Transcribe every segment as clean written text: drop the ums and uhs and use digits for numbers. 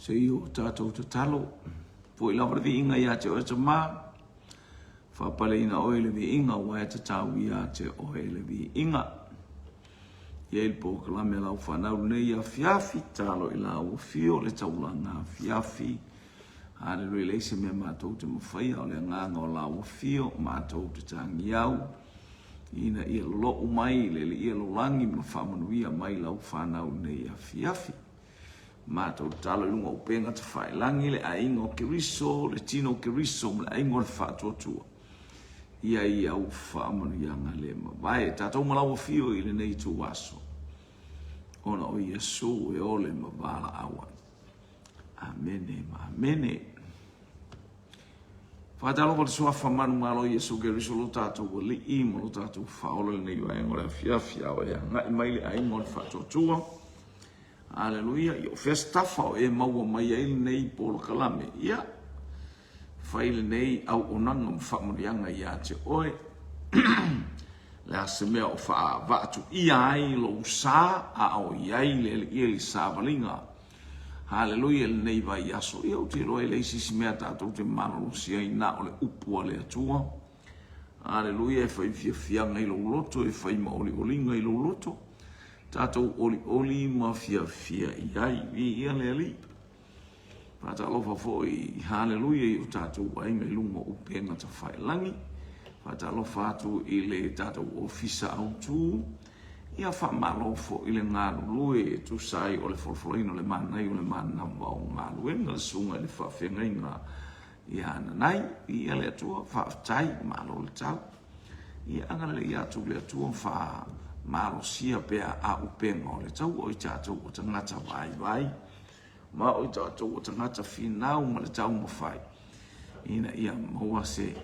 Se iu tātou te talo. Po ila wara vi inga ia te oe te mā. Whapale ina oe le vi inga wa e te tau ia te oe le vi inga. Ia il po kalame lau whanau nei a fiafi talo ila ua fio le taulanga fiafi. Hallelujah, leise mea mātou te mawhaia o le nganga o la ua fio, mātou te tangi au. Ina ia lo mai le ia lo langi ma whamanuia mai lau whanau nei a fiafi. Mātou talo lunga upenga te whae langi le ainga o kiriso, le tino kiriso, le ainga o le whātuatua. Ia au whamanuia ngā le mawai. Tātou malawa fio i le nei tu waso. Ona o Yesu e ole mavala awan. Amene, amene. Whātalo pa te suafa manu malo Yesu kiriso lo tātou wa li i mo lo tātou whaola le nei wa ainga o le fiafia o ea. Ngai mai le ainga o le whātuatua. Hallelujah. Yo festafa o e maua mai ai nei polo kalame. Ia. Whaile nei au onanga mwhamurianga ia te oe. Le ase mea o wha vatu ia ai lo sa a o iai le ili sa valinga. Hallelujah le nei vai aso. Ia o te roe le isisi mea tātou te mano si ai na o le upua le atua. Hallelujah e whai fiafianga i lo loto e whai maoli olinga i lo loto. Tātou oli ma fia iai ia le ali. Pata alofa foi hallelujah i o tātou wainga i lunga upenga ta whae langi. Pata alofa atu i le tātou ofisa au tū. Ia wha malofo i le ngāru lue e tu sai o le folfoloino le manai o le manam wau ngāru enga le sunga le whawhenga inga i ananai. Ia le atua whaatai malo le tau. Ia anga le atu le atua wha malo sia pea a upenga o le tau o i tātou o tangata vai. Ma o i tātou o tangata whinau ma le tau mawhai. Ina ia maua se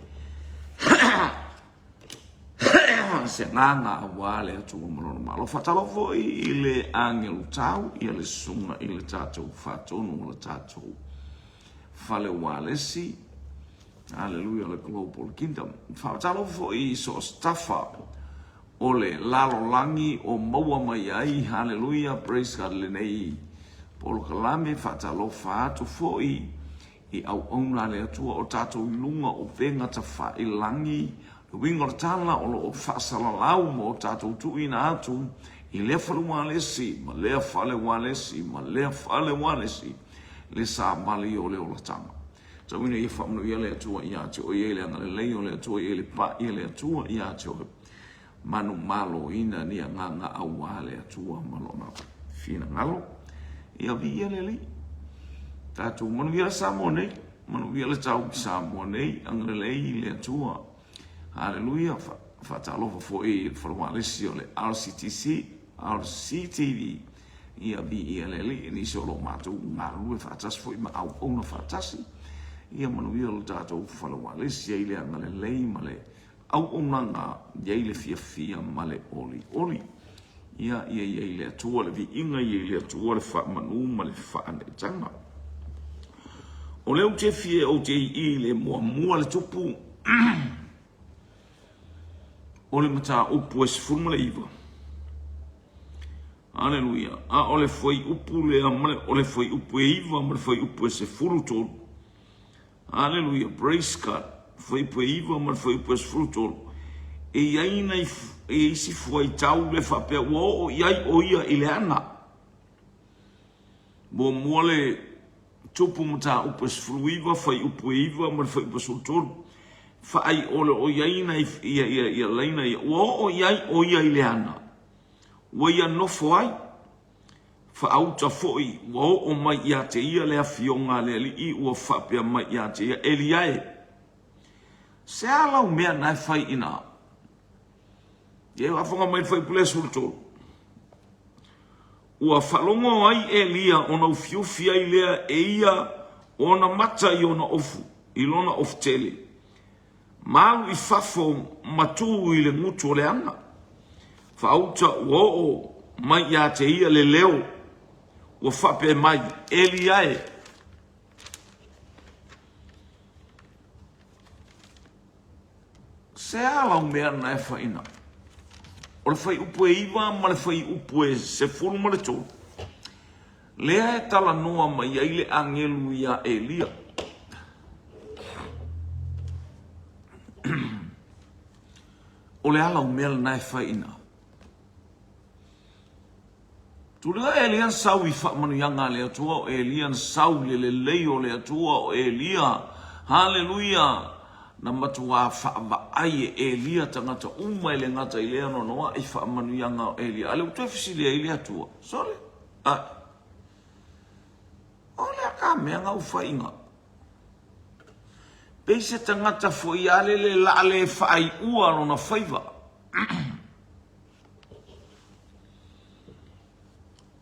se nganga a wale atu o malono malo. Whatalofo i le angelu tau, i le sunga i le tātou whatonu o le tātou whale walesi. Hallelujah, le global kingdom. Whatalofo i so staffa o le lalo langi o maua mai ai. Hallelujah, praise God le nei. Polo kalame whatalofa atu foi i au auna le atua o tātou ilunga o venga ta wha ilangi. Wingo tala o lo whaasala lau mo tātou tuina atu i lea whale walesi, ma lea whale walesi, ma lea whale walesi, le sa mali o leo la tanga. So wina i whamunu i le atua i ate o i le anga le lei o le atua i le pa i le atua i ate o manu malo ina ni a nganga au wa le atua malona fina ngalo. Ia vi ia le li. Tātou manu ia Samoa nei, manu ia le tau ki Samoa nei, anga le lei le atua. Hallelujah, whatalofa fo e whalawalesi o le RCTV, ia vi ia le li, ni se o lo mātou ngā rue whatasi fo i ma au ona whatasi. Ia manu ia lo tātou whalawalesi ia ile anga le lei ma le au ona ngā ia ile fia ma le oli. Ia ile atua le vi inga ia ile atua le wha manu ma le wha ane tanga. O leo te fie o te i le mua le tupu. O le mata upu e sifuruma le iwa. Hallelujah. A o le foi upu le amale, o le foi upu e iwa, ma le foi upu e sifuru tolu. Hallelujah. Praise God. Foi upu e iwa, ma le foi upu e sifuru tolu. E iaina e isi fuai tau le whapea o iai o ia i le ana. Mo mua le tupu mata upu e sifuru iwa, foi upu e iwa, ma le foi upu e sifuru tolu. Fai ole o iaina ia leina ia o iai o ia i le ana. Wa ia nofo ai. Fa auta foi o mai ia te ia le afionga le li i ua whapea mai ia te ia eliae. Se alau mea nai fai ina. Ia wafonga mai fai pule sultol. Ua whalongo ai elia ona ufiufi ai lea e ia ona mata i ona ofu. Ilona of tele. Mau i fafo matu i le ngutu o le anga. Whaauta o mai ia te ia le leo. Ua whape mai eliae. Se alau mea na e whaina. O le whai upu e iwa ma le whai upu e se furu ma le tō. Lea e tala noa mai ai le angelu ia Elia. O le ala umel na e whaina. Tulia Elia sau i whaamanuianga le atua o Elia sau le leo le atua o Elia. Hallelujah. Na matua whaama ai e Elia tangata umai le ngata i lea noa i whaamanuianga o Elia. Ale utoi fisili Elia atua. Sorry. O lea ka mea ngau whainga. Peise tangata foi ale le la le whai ua no na whaiva.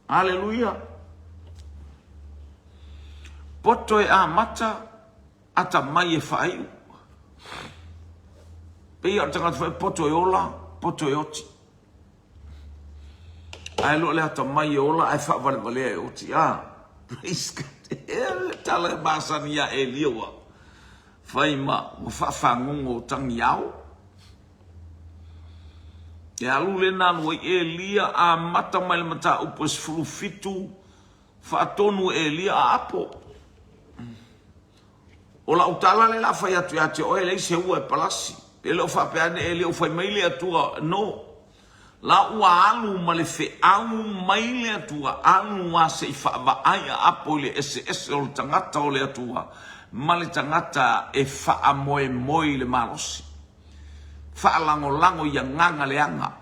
Hallelujah. Poto e a mata ata mai e whai ua. Pei a tangata whai poto e ola, poto e oti. Ai lo le ata mai e ola, ai wha vale vale e oti. Praise God. Tala e masani a e liwa. Whai ma whawhangongo tangi au. E alu le nanu e Elia a mata mai le mata upos fulu fitu. Whaatonu Elia a apo. O la utala le la whai atu ate o e lei se ua e palasi. E leo whapeane Elia u whai maile atua no. La ua alu ma le fe au maile atua. Alu wa se i whaava ai a apo le ese o le tangata o le atua. Ma le tangata e wha moe moe le marosi. Wha lango lango ia nganga le anga.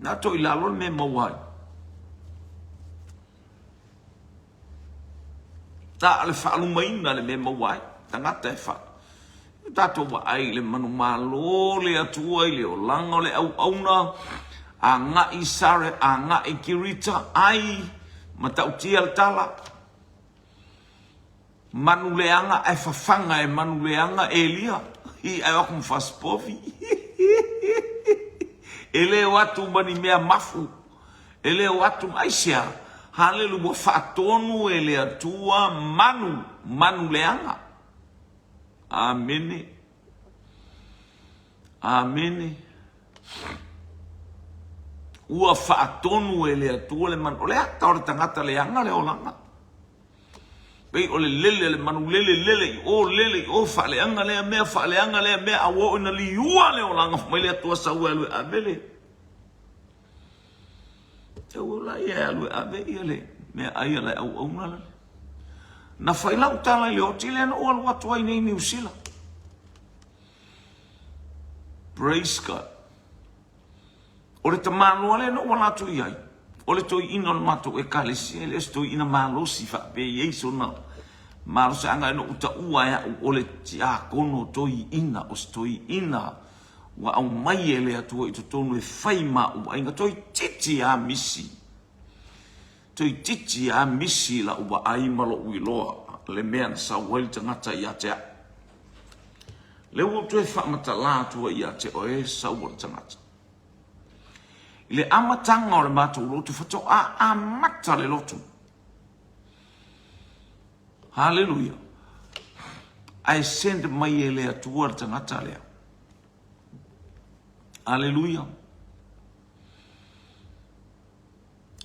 Nā to i lalo me mawai. Tā le wha alumaina le me mawai. Tangata e wha. Tato wa ai le manu malo le atua i le o lango le au auna. A nga i sare, a nga i kirita ai. Matautia le tala. Manuleanga e whawhanga e manuleanga Elia. I ai wakum whaspovi. E leo atu mani mea mafu. E leo atu maisia. Hallelujah whaatonu e lea tua manuleanga. Amene. Amene. Ua whaatonu e lea tua le manu. Lea taore tangata leanga leo langa. Pei o le lele, le manu lele, o lele, o whaaleanga lea mea, awo ina li ua leo langa, mai lea tua sa ua lue avele. Te ula ia lue ave ia le, mea aia le au nala. Na whailau tala le o tile na oa lua tua nei New Zealand. Praise God. O le tamanoa le na oa latu iai. O le toi ina o mato e kalesi, le toi ina malosi fa pe yeso na. Malosi anga ino uta ua ya o le tia kono toi ina, o toi ina. Wa au mai e le atua i tonu e whaima ua inga toi titi a misi. Toi titi a misi la ua aimalo uiloa, le mea na sa wali tangata i atea. Le ua toi whamata la atua i atea o e sa wali tangata. Le amatanga o le mātou lotu whato a amata le lotu. Hallelujah. I send mai e lea tuar tangata lea. Hallelujah.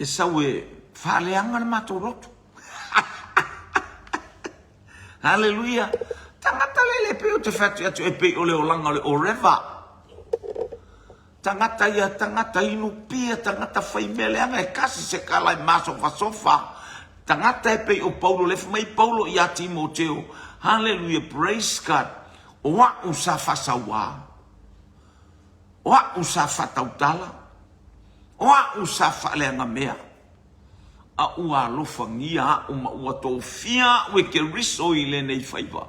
E sau e whaaleanga le mātou lotu. Hallelujah. Tangata le peo te whatu atu e peo o le olanga le o reva. Tangata ia, tangata inu pia, tangata whaimeleanga e kasi se kala e masofa sofa. Tangata e pei o Paulo, lefu mai Paulo i a Timoteo. Hallelujah, praise God. Oa usa whasawa. Oa usa whatautala. Oa usa whaleanga mea. A ua lofa ngia uma ua tō fia ue ke riso i le nei whaiva.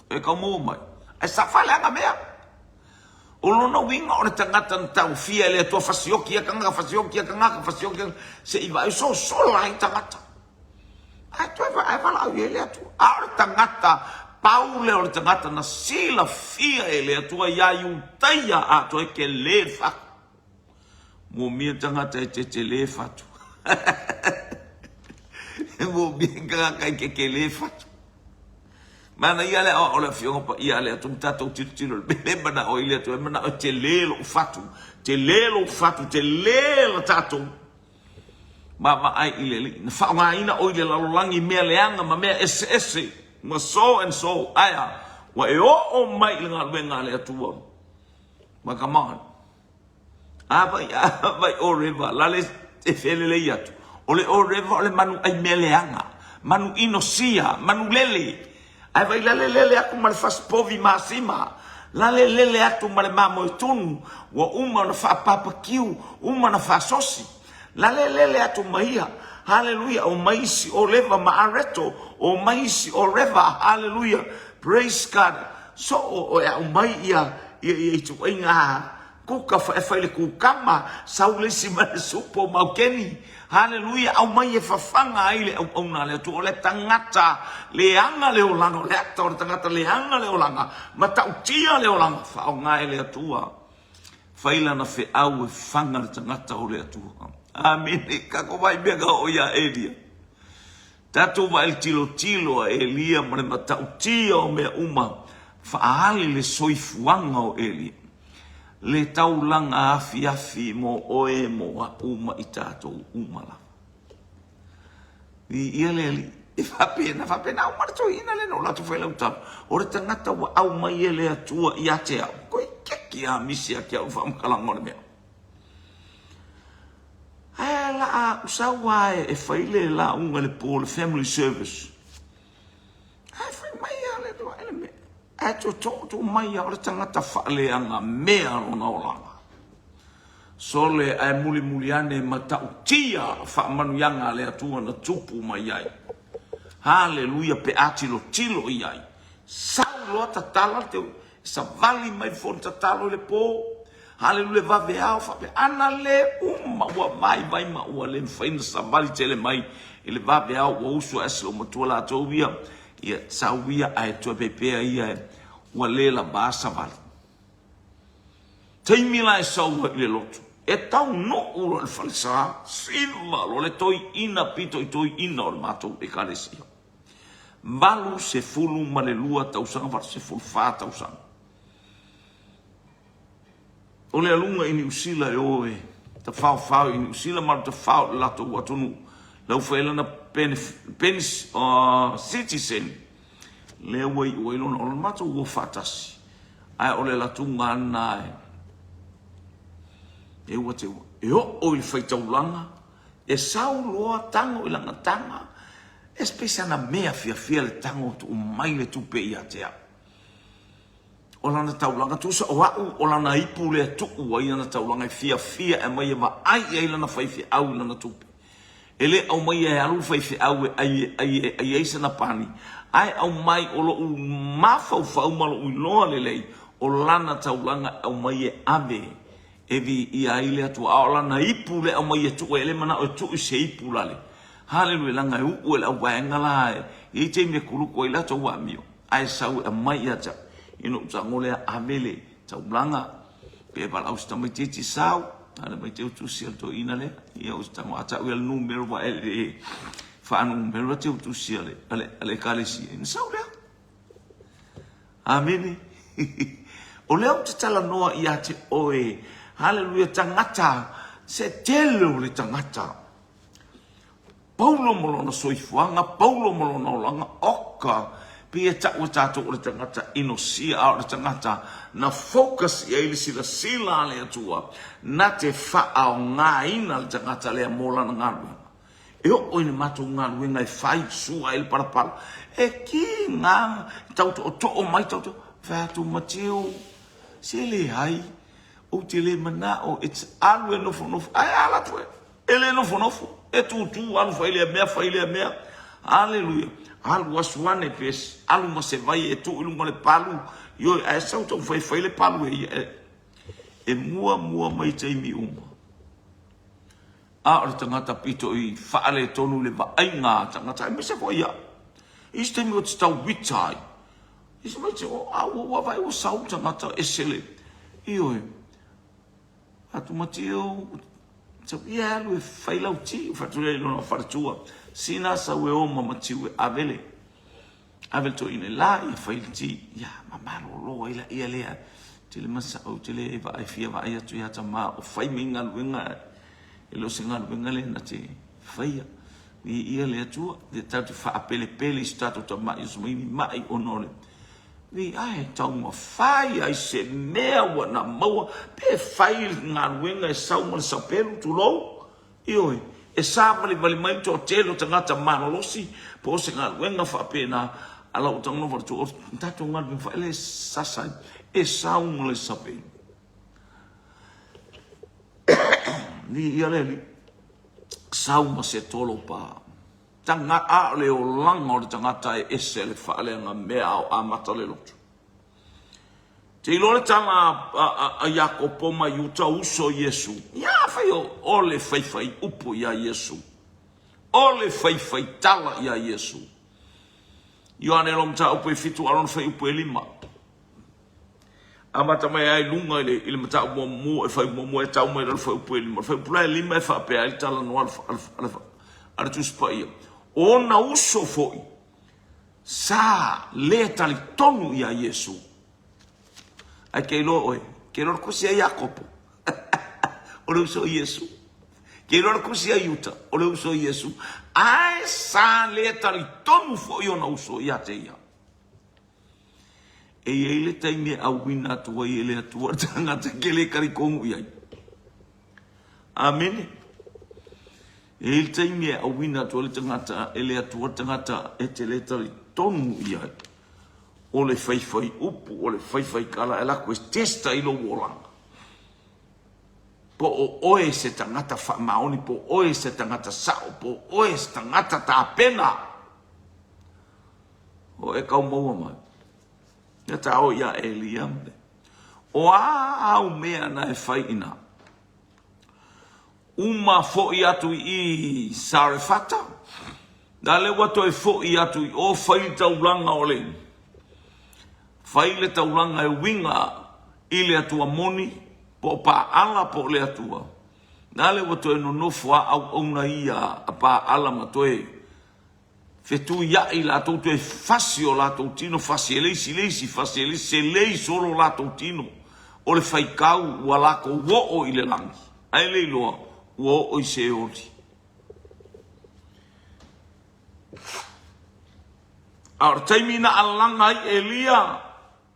E ka mō mai. E sa whaleanga mea. O lona winga o le tangata na tau fia le atua whasioki a kanga, whasioki se iwa e so sola i tangata. Ai toi ai wala au e le atua. A o le tangata, paule o le tangata na sila fia e le atua ia iu taia a toi ke le whaku. Mo mia tangata e te le whatu. Mo mia kanga ke le whatu. Mana ia le o le fionga pa ia le atu tatou tiro le mana o ile tu mana o te lelo fatu te lelo tatou ma ai ile na fa nga ina o ile la langi me leanga ma me ese ma so and so aya wa e o mai le nga le atua ma come on ava o river la le e fele le yatu ole o river le manu ai me leanga manu inosia manu lele ai vai la lele aku mal fas povi masima la lele atu mal mamo tunu wa uma na fa papa kiu uma na fa sosi la lele atu maia hallelujah o maisi o leva maareto o maisi o reva hallelujah praise God so o mai ia tu inga kuka fa le kukama saule si mal supo maukeni hallelujah au mai fa fanga ile au na le tu le tangata le anga le olanga le actor tangata le anga le olanga mata utia le olanga fa nga ile tua faila na fe au fanga le tangata o le tua amen ka ko vai bega o ya elia tatu vai tilo elia ma mata utia o me uma fa ali le soifuanga o elia le taulanga afi mo oe mo a uma i tātou umala. I ia le e fa pena au marto ina le no latu whailau tau. O re tangata wa au mai e le atua i ate au. Koe keki a misi a kia uwha mkalangone mea. Ae la a usawa e whaile la unga le po le family service. Ae whai mai a le doa ele mea. E to mai a ora tangata whaaleanga mea rona o langa. Sole ai muli ane mata utia whaamanuianga le atua na tupu mai ai. Hallelujah pe atilo tilo i ai. Saulo a tatala te sa vali mai fon tatalo le po. Hallelujah va veao whape ana le wa mai ma ua le mfaina sa vali tele mai. Ele va veao wa usu aslo matua la tauwia. Ia sauwia ai tua pepea ia ua lela basa vali. Taimila e saua i le lotu. E tau no uro le falesa, silva lo le toi ina pito i toi ina o le matou e kalesia. Valu se fulu ma le lua tausanga, valu se fulu fā tausanga. O le alunga i New Zealand e oe, ta whao i New Zealand, maru ta whao lato watonu. Lau whaelana penis citizen. Le wei oelona o le matou ua whātasi. Ai o le latunga ana e ua te ua. E o i whaitaulanga. E sau loa tango i langa tanga. E spesiana mea fia le tango tu mai le tupe i atea. O lana taulanga tusa o au o lana ipu le tuku wa i lana taulanga i fia e mai e ma ai e lana whaifi au lana tupe. E le au mai e alu whaifi au e ai eisa na pani. Ai au mai o lo u mawhau malo u loa le lei o lana taulanga au mai e ave. Evi i aile atu aola na ipu le au mai e tuku e le mana o tuku se ipu lale. Hallelujah langa u le au waenga la e te me kuluko i lato wa mio. Ai sau e mai ata ino utangole a mele tau blanga pe bala ustama titi sau ana mai te utusi alto ina le ia ustama ata u el numero wa ele fa numero te utusi ale kalesi in sau le amen o le te tala noa i ate oe hallelujah tangata se telo le tangata Paulo molona soifuanga, Paulo molona olanga oka, pia ta'u tātou o le tangata inosia a o le tangata na focus i eili sila le atua, na te wha o ngā ina le tangata lea mola na ngārua. E o ina mātou ngārua ngai whai sua ele parapara. E ki ngā tauto o to'o mai tauto, whātu mateo, se le hai, o te le mana o it's alu e nofo, ai ala tue, ele nofo. E tu alu faile mea. Hallelujah. Alu aswane pes, alu ma se vai e tu ilunga le palu. Yo e sau tau faile palu e mua mai te imi uma. A o tangata pito i whaale tonu le vaenga tangata. E me se po ia. Iste mi o te tau witai. Iste mai te o awa vai o sau tangata e sele. Io e. Atu mateo. So ia lu faila uti fatule no fartua sina sa we o mama tiu avele to ine la ia failti ya mama lo ila ia le tele masa o tele va ai fia va ia tu ya tama o fai minga luenga e lo singa luenga le na te faia ia le atua de tatu fa pele pele stato ta mai so mai onole vi ai tau ma fai ai se mea wa na maua pe fai nga wenga sa mo sa pelu tu lo io e sa vale mai to telo tangata manolosi po se nga wenga fa pena ala o tang no for to tatu nga vi fa le sasa e sa mo le sa pe ni ia le sauma se tolo pa tanga a le o langa o tangata e ese le whaalenga mea o amata le lotu. Te ilore tanga a Iakopo ma yuta uso Yesu. Ia whai o le whaiwhai upo ia Yesu. O le whaiwhai tala ia Yesu. Ioane rom ta upo e fitu aron whai upo e lima. Amata mai ai lunga ile mata mo e fai mo e tau mai le fai upo e lima. Fai upo e lima e fa pe ai tala no al tu spaia. Ona uso foi. Sa le tali tonu ia Yesu. Ai ke lo kusi a Jacopo. O le uso Yesu. Ke lo kusi a Yuta. O le uso Yesu. Ai sa le tali tonu foi ona uso ia te ia. E ele taime a wina tua e ele atua tangata ke le karikongu iai. Amen. E ele taime a wina tua le tangata ele atua tangata e te le tari tonu iai. O le whaiwhai upu, o le whaiwhai kala e lako e testa ilo wolanga. Po o oe se tangata whamaoni, po oe se tangata sao, po oe se tangata ta pena. O e kau maua mai. Ia tau ia Eliam. O au mea na e whai ina. Uma fo i atu i Sarefata. Da le wato e fo i atu i o whai taulanga o le. Whai le taulanga e winga i le atua moni. Po pa ala po le atua. Da le wato e nonofua au una ia a pa ala matoe. Fetu ia i la tau te fasi o la tau tino, fasi e leisi, fasi e leisi, se lei solo la tau tino. O le whaikau ua lako uo o i le langi. Ai lei loa, uo o i se ori. Aor taimina alanga i Elia,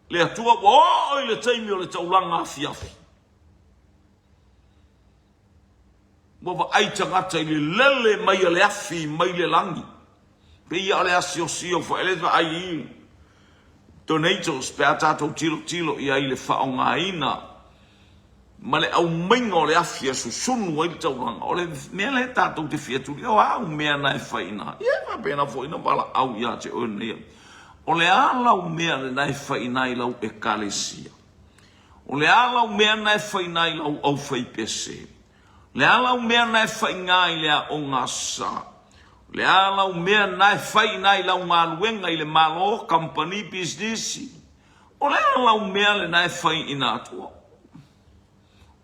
le atua uo o i le taimi o le taulanga afiafi. Wawa ai tangata i le lele mai le afi, mai le langi. Pe ia le asio fo ele va ai donators pe atato tilo ia ile fa onga ina male au mengo le afia su sunu ile tauranga ole mele tato te fiatu o au mea na faina ia va pena foi na bala au ia te one ole ala u mea na faina ila u ekalesia ole ala u mea na faina ila au fai pese le ala u mea na faina ila onga sa le ala u mea nai fai nai la unga luenga i le malo company business. O le ala u mea le nai fai ina atua.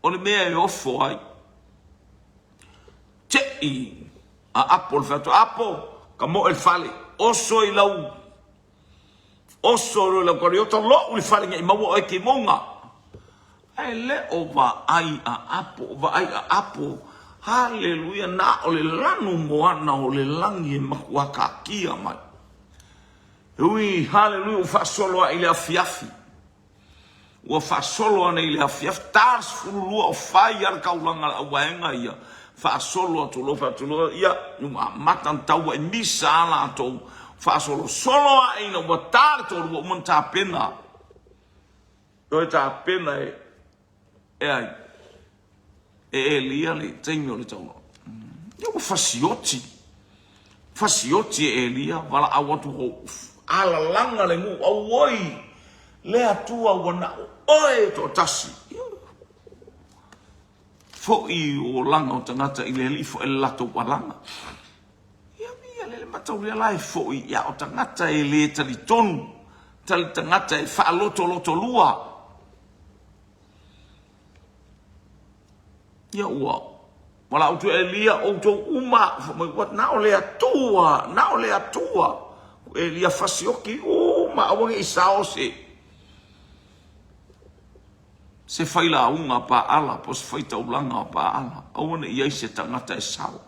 O le mea e ofo ai. Te i a Apple fato. Apple ka mo el fale. Oso i lau. Oso lo la koriota lo u le fale ngai maua e ke monga. Ai le o va ai a Apple. Va ai a Apple. Haleluia na o le lanu moana o le langi e makuaka kia mai. Ui, haleluia, ua whaasoloa i le afiafi. Ua whaasoloa nei le afiafi. Tars furulua o whai ar kaulanga a waenga ia. Whaasoloa tuloa ia. Numa matan taua e misa ala atou. Whaasoloa soloa ina ua tāre tōru ua uman tā pena. Toi tā pena e ai. E Elia le taimi o le tauna. Ia ua fasioti. Fasioti e Elia. Wala awatu ho ala langa le ngu. Awoi. Le atua wana. Oe to tasi. Fo i o langa o tangata i le lifo e lato walanga. Ia mia le matau le lai fo i. Ia o tangata e le tali tonu. Tali tangata e wha loto lua. Ia ua. Wala utu Elia outo uma. Na o le atua. Elia fasioki uma. Awange isao se. Se whaila unga pa ala. Po se whaita ulanga pa ala. Awane iai se tangata e sao.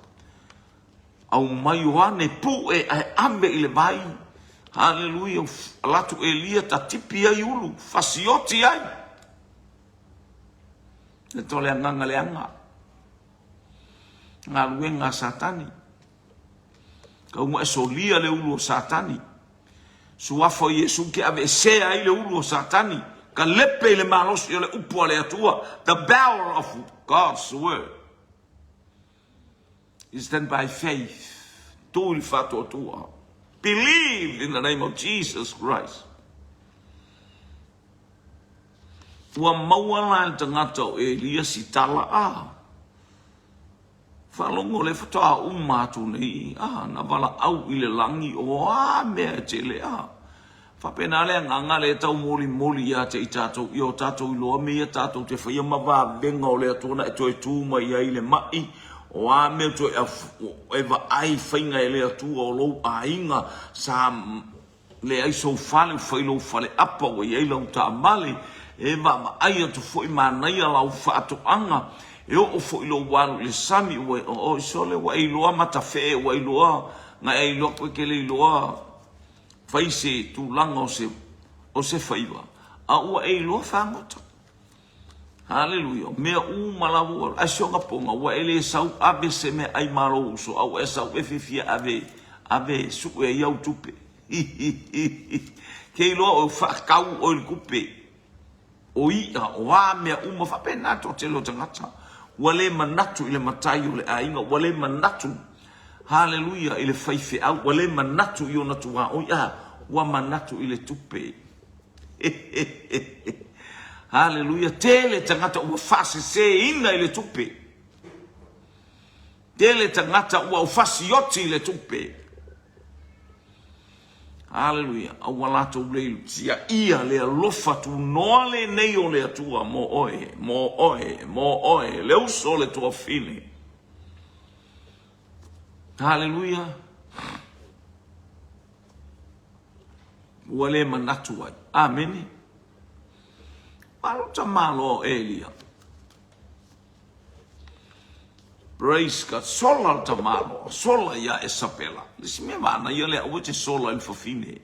au mai wane pu e ai ambe ile vai. Haleluia, latu Elia ta tipi ai ulu, fasioti ai. E tole anganga le anga. Ngā luenga satani. Ka unga e solia le ulu o satani. Suafo Yesu ke ave sea ai le ulu o satani. Ka lepe le malosi o le upua le atua. The power of God's word is done by faith. Tui fato tua. Believe in the name of Jesus Christ. Ua mauala tangata o Elia si tala a. Whalongo le whatoa umatu nei a. Na wala au i le langi o a mea te le a. Whapena lea nganga le tau moli a te i tātou i o tātou i loa mea tātou te whaia mawa venga o lea tōna e toi tūma i ai le mai. O a mea toi e wa ai whainga e lea tūa o lou a inga sa le ai sou whale u whailo whale apa o i ai lau tā male e wa ma ai atu fo i mānai a lau whaato anga e o fo i lo waru le sami o i sole wa i loa mata whee wa i loa nga e i loa koe ke le i loa whaise tū langa o se whaiwa a ua e i loa whangota. Hallelujah. Mea malawu asionga ponga wa ele sau abe se me ai malo so au e sau e fifia ave su e iau tupe. Ke lo o fa kau o il kupe. O ia o a mea fa pena to te lo tangata. Wale manatu ile matayo le ainga wale manatu. Hallelujah ile faife au wale manatu yo natu wa o ia wa manatu ile tupe. Hallelujah. Tele tangata ua fasi se ina ile tupe. Tele tangata ua ufasi yoti ile tupe. Hallelujah. Awalato uleilu. Tia ia lea lofa tu noale neyo lea tua mo oe. Leu so le tua fine. Hallelujah. Wale manatu ai. Amen. Malo tamalo Elia. Praise God. Sola tamalo. Sola ya esapela. Lisi me mana ia le awa te sola il fafine.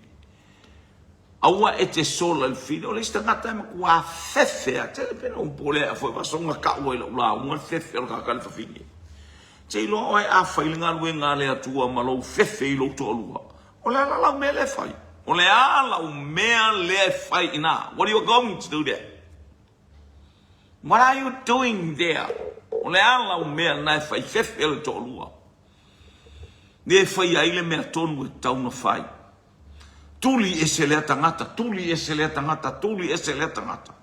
Awa e te sola il fine. O le ista ngata ema kua fefe. A tele pena un pole a foi vasonga ka ua ila ula. Unga fefe al kaka il fafine. Te ilo oe a failinga lue ngā le atua malo fefe ilo to alua. O le ala lau me le fai. O le ala lau mea le fai ina. What are you going to do there? What are you doing there? Ole ala o mea nai fai fefe ele to lua. Ne fai aile mea tonu e tauna fai. Tuli ese lea tangata, tuli ese lea tangata, tuli ese lea tangata.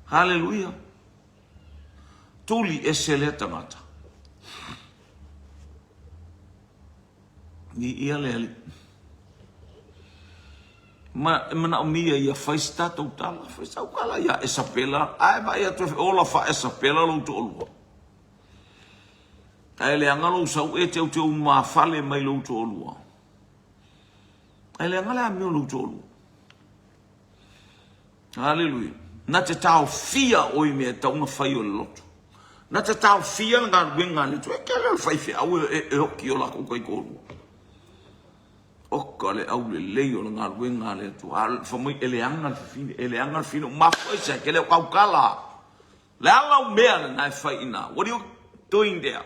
Hallelujah. Tuli ese lea tangata. Ni ia lea mana mia ia faista total faista kala ia esapela ai vai a ola fa esapela lo to olua ai le angalo sau e te uma fale mai lo to olua ai le angala mi lo to olua. Hallelujah. Na te tau fia o me ta una fai o loto na te tau fia nga winga le to e kele fai fia o e hoki o la ko ko o le au le leo nga wenga le tu al fa mo ele anga fine ma foi se que le kaukala le ala me na fa ina. What are you doing there?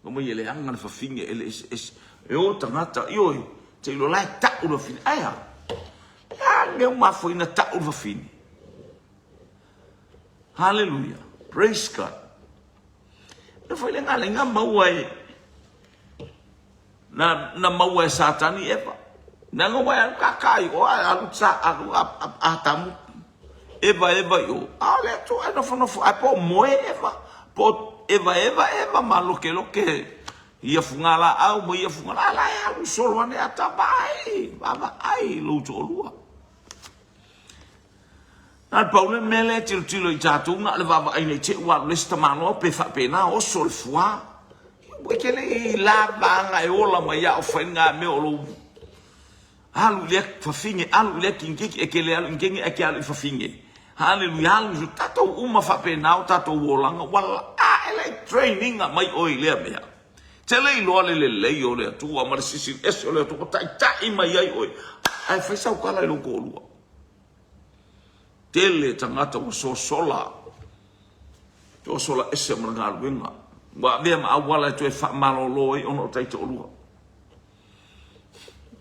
Mo ele anga fa fine ele es e o tangata io te lo lai ta o fine aya ya me ma foi na ta o fine. Hallelujah. Praise God. No foi le nga mauai na mau e satani eva na ngo wa kakai o alu sa alu atamu eva yo ale to ana fono fo apo moe eva po eva maluke loke ia fungala au mo ia fungala la alu solo ane atabai baba ai lo tolua na paule mele tilo i tatu na le baba ai ne te wa lista mano pe fa pena o sol foi. Porque ele lava a ola mai a ofenga me olo alu le fafinge alu le kinki e que le alu kinki e que alu fafinge hallelujah alu tato uma fa penal tato wolanga wala ele training mai oi le me Tele lo le o le tu ma sisi o le tu tai mai ai oi ai fai sau kala lo ko lua tele tangata o sola ese mana wenga wa ve ma awala tu fa malo i ono tai to lua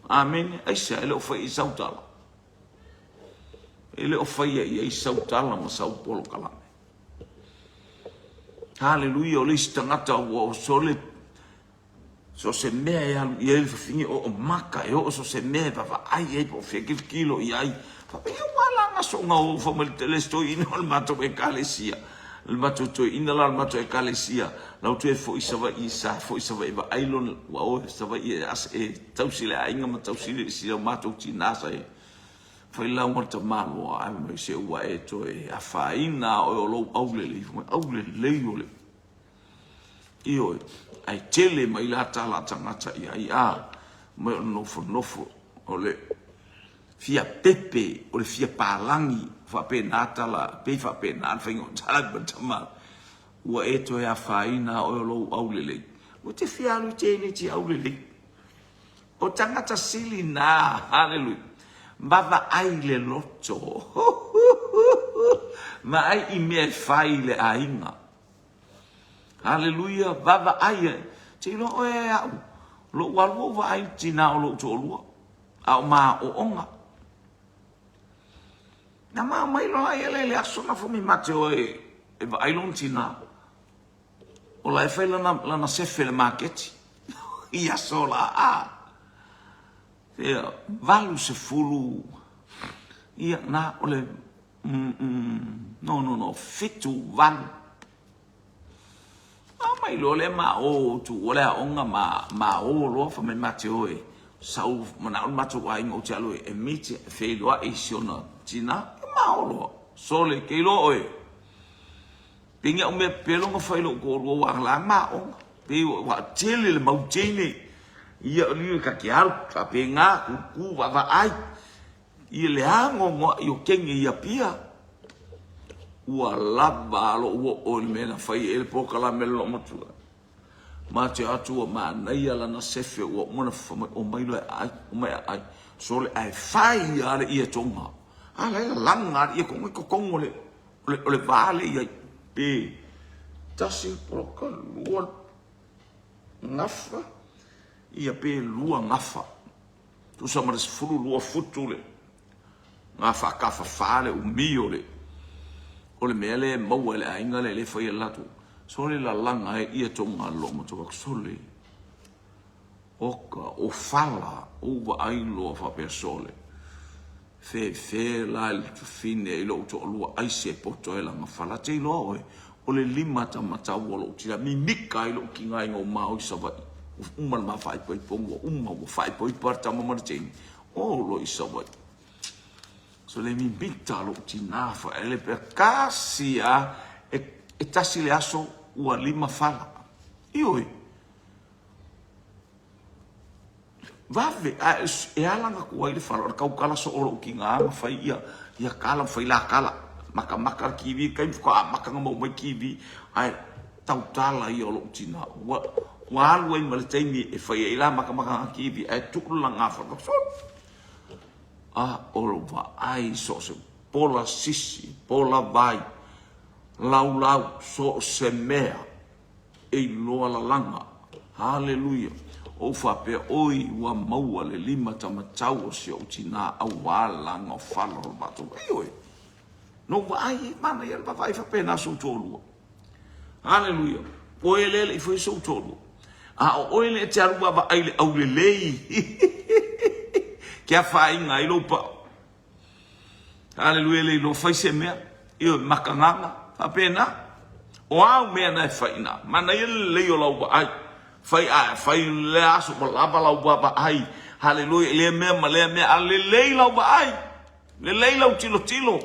amen ai sa le fai sau tala ele o fai ai sau tala ma sau polo kala haleluia o le tangata o sole so se mea ia ele fingi o maka o so se mea va ai po fe kilo ai fa pe wala nga so nga o fa mal telesto ino al mato e kalesia il mato to ina la mato e kalesia la tu e fo isa va va ai lon wa o sa va as e tausile ai nga tausile si o mato tinasa e foi la morta malo ai me se wa e to e a faina o lo aule le io ai tele mai la tala tangata ia mai nofo o le fia pepe o le fia palangi fa pe natala pe fa pe na fingo tala bantama ua eto ya faina o lo aulele o te fia lu te ni ti aulele o tangata sili na haleluya baba ai le loto ma ai i me fai le ainga haleluya baba ai te lo e au lo walu va ai tina o lo to lo au ma o onga na ma mai lo ai le aso na fu mi mate o e va ai lon tina o la fe la se fe le market ia sola ia valu se fulu ia na o le no fitu valu mai lo le ma o tu o le onga ma o lo fa me mate o e sau mana o mate o ai mo talo e miti fe lo e siona tina ma o lo sole ke lo e pinga o me pelo ngo fa lo ko lo wa la ma o pe wa tele le mau tele ia ni ka ki al ka pinga ku va ai ia le ango mo io kenge ia pia ua lava lo ua o le mena fai ele poka la mele lo matua ma te atu o ma nei ala na sefe ua mona o mai lo ai so le ai fai ale ia tonga ala ia langa ia kongo le vale ia pe tasi proka lua ngafa ia pe lua ngafa tu sa ma se fulu lua futu le ngafa kafa fale o mio le o le mele mau ele ainga le fai latu sole la langa e ia tonga lo mo to sole oka o fala o va ai lo fa per sole fe la il fine lo to lo ai se poto e la ma fala te lo o le lima ta mata wo lo tira mi mika lo kinga ngo mau sa va uma ma fai poi pongo uma wo fai poi porta ma martin o lo isa va so le mi bita lo tina fa ele per casia e tasi le aso ua lima fala io vave e alanga ku ai fala ka kala so o kinga ma fai ia kala fai la kala maka kiwi kai ko maka mo mai kiwi ai tau tala io lo tina wa alu ai mal taimi e fai ila maka kiwi ai tukulanga fa so olva ai so se pola sisi pola vai lau so se mea e loa la langa haleluya o fa pe oi wa maua le lima tamatau o se o tina au wala nga falo o bato oi no vai mana ia vai fa pe na so tolu haleluya o ele i foi so tolu o ele te aruba va ai au le lei kia fai ngai lo pa haleluya le lo fai se mea io makanganga fa pena o au mea na fai na mana ele le yo lo ai fai le aso pa lava lo ba ai haleluya le mea le lo ba ai le lo tilo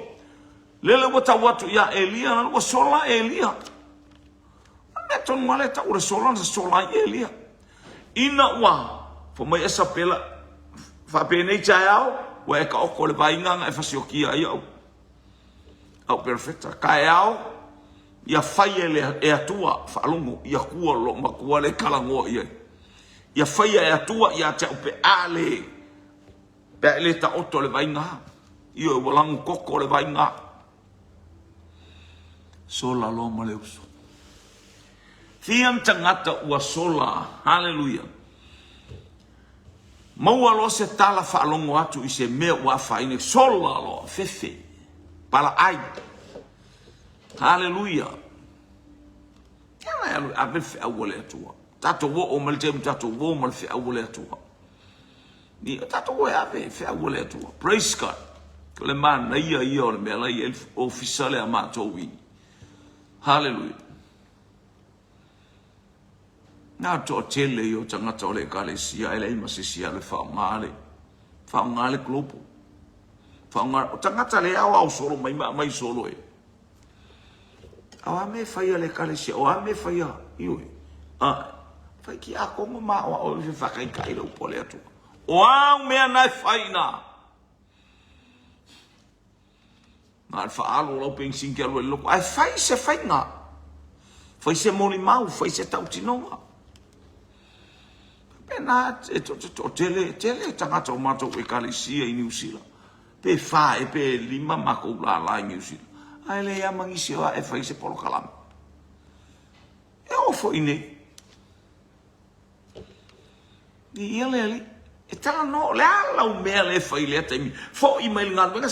le watu ya Elia na sola Elia me ton male ta ora sola Elia ina wa fo mai esa pela fa pene chao we ka o le vainga e fasiokia ia au perfecta kaao ia whaia e atua whaalongo, ia kua lo makua le kalangoa ia. Ia whaia e atua ia te upe ale, pe le ta oto le vainga, ia e walangu koko le vainga. Sola lo ma le uso. Fiam tangata ua sola, hallelujah. Maua lo se tala whaalongo atu i se mea ua whaine, sola lo, fefe, pala ai. Hallelujah. Yana a ve fe awole atua. Tato wo o mal tem tato wo mal fe awole atua. Ni tato wo a ve fe awole atua. Praise God. Le man na ia o le mela ia officiale a mato wi. Hallelujah. Na to tele yo tanga tole kale sia ele ma sia le fa ngale. Fa ngale globo. Fa ngale tanga tale au solo mai solo e. Awa me faia le kale si, awa me faia, ioi. Fai ki a kongo ma o se whakai kai rau pole atu. Oa mea nai whaina. Nga whaalo lau peng sinke alu e loko. Ai fai se whainga. Fai se moni mau, fai se tau tinonga. Pena, tele tangata o mato e kale sia i New Zealand. Pe wha e pe lima mako la i New Zealand. Ai le ia mangisi o e fai se polo kalama. E o fo ine. Ni ia le ali. E tala no, le ala o mea le fai le taimi. Fo i mai ngā luenga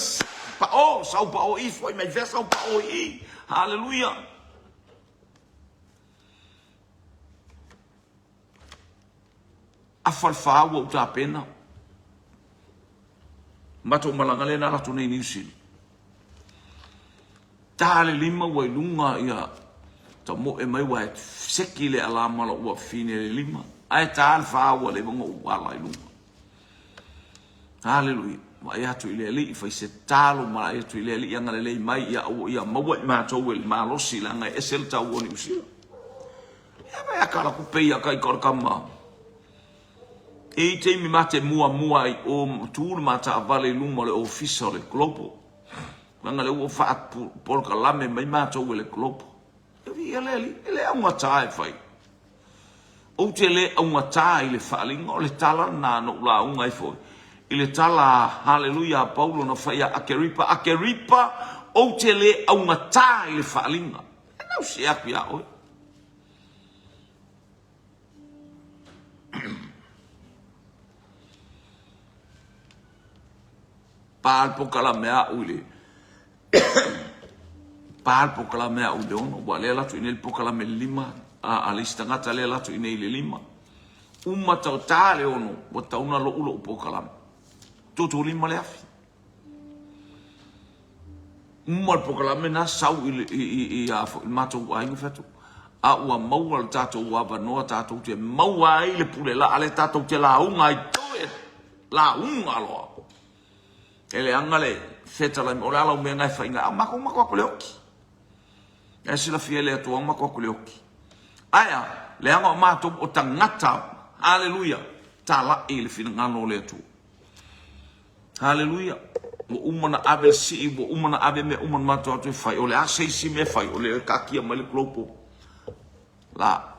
pa o, sau pa o i, fo i mai vea sau pa o i. Hallelujah. A falfa ua uta pena. Mato malanga le na ratu nei nisili. Tale lima wa lunga ia ta mo e mai wa seki le alama la ua fine le lima ai tal fa wa le bongo wa la lunga. Hallelujah. Ma ia tu ile li fa se talo ma ia tu ile li yang le mai ia o ia ma wa ma to wel ma lo silanga e sel ta woni usila. Ia ba kala ku pe ia kai kor kama. E te mi mate mua i o tu ma ta vale lunga le official le global. Manga le ua whaat polka lame mai mātou ele klopo. Ewi ele aunga tā e whai. O te le aunga tā i le whaalinga, o le tala nā no la unga i fwoi. I le tala, hallelujah, Paulo na whai a Akeripa, o te le aunga tā i le whaalinga. E nau se aku ia oi. Pāl poka la mea ule. Pal pokala mea u leono wa le latu ine pokala me lima a listangata le latu ine le lima uma tau ta leono wa tauna lo ulo pokala toto lima le afi uma pokala me na sau i a mato ai no fetu a ua maua tato wa ba no tato te maua i le pule la ale tato te la unga i toe la unga lo ele angale feta la o la me ngai fainga ma ko le oki e sila fiele to ma ko le oki aya le anga ma to o tangata haleluya tala ele fina ngano le tu haleluya mo umana ave si mo umana ave me umana ma to fai o le a sei si me fai o le kakia ma le klopo la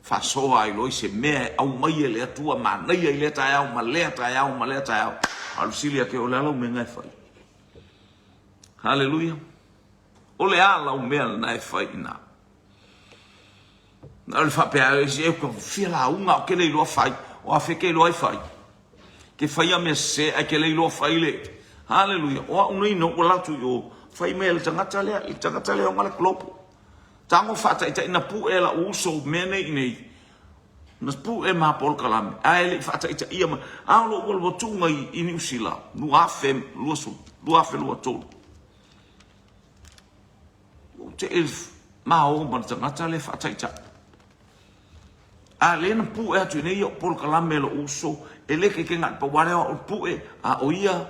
fa so ai lo se me au mai le tu ma nei le ta au ma le ta au al silia ke o le lo me ngai fai. Hallelujah. Ole ala o mea na e whai ina. Na le whapea e se e kua whila unga o ke lei loa whai. O a wheke loa i whai. Ke whai a mea se a ke lei loa whai le. Hallelujah. O a unai no o latu i o whai mea le tangata lea. I tangata lea o ngale klopo. Tango whata i ta ina pu e la uso mene i nei. Nas pu e maha polka lame. A ele whata i ta ia ma. A lo o tunga i New Zealand. Lua fem, lua su. Lua fe lua tolu. Te elf mao man tangata le whataita. A lena pu e atu nei o polka lame lo uso e leke ke ngat pa ware o pu e a o ia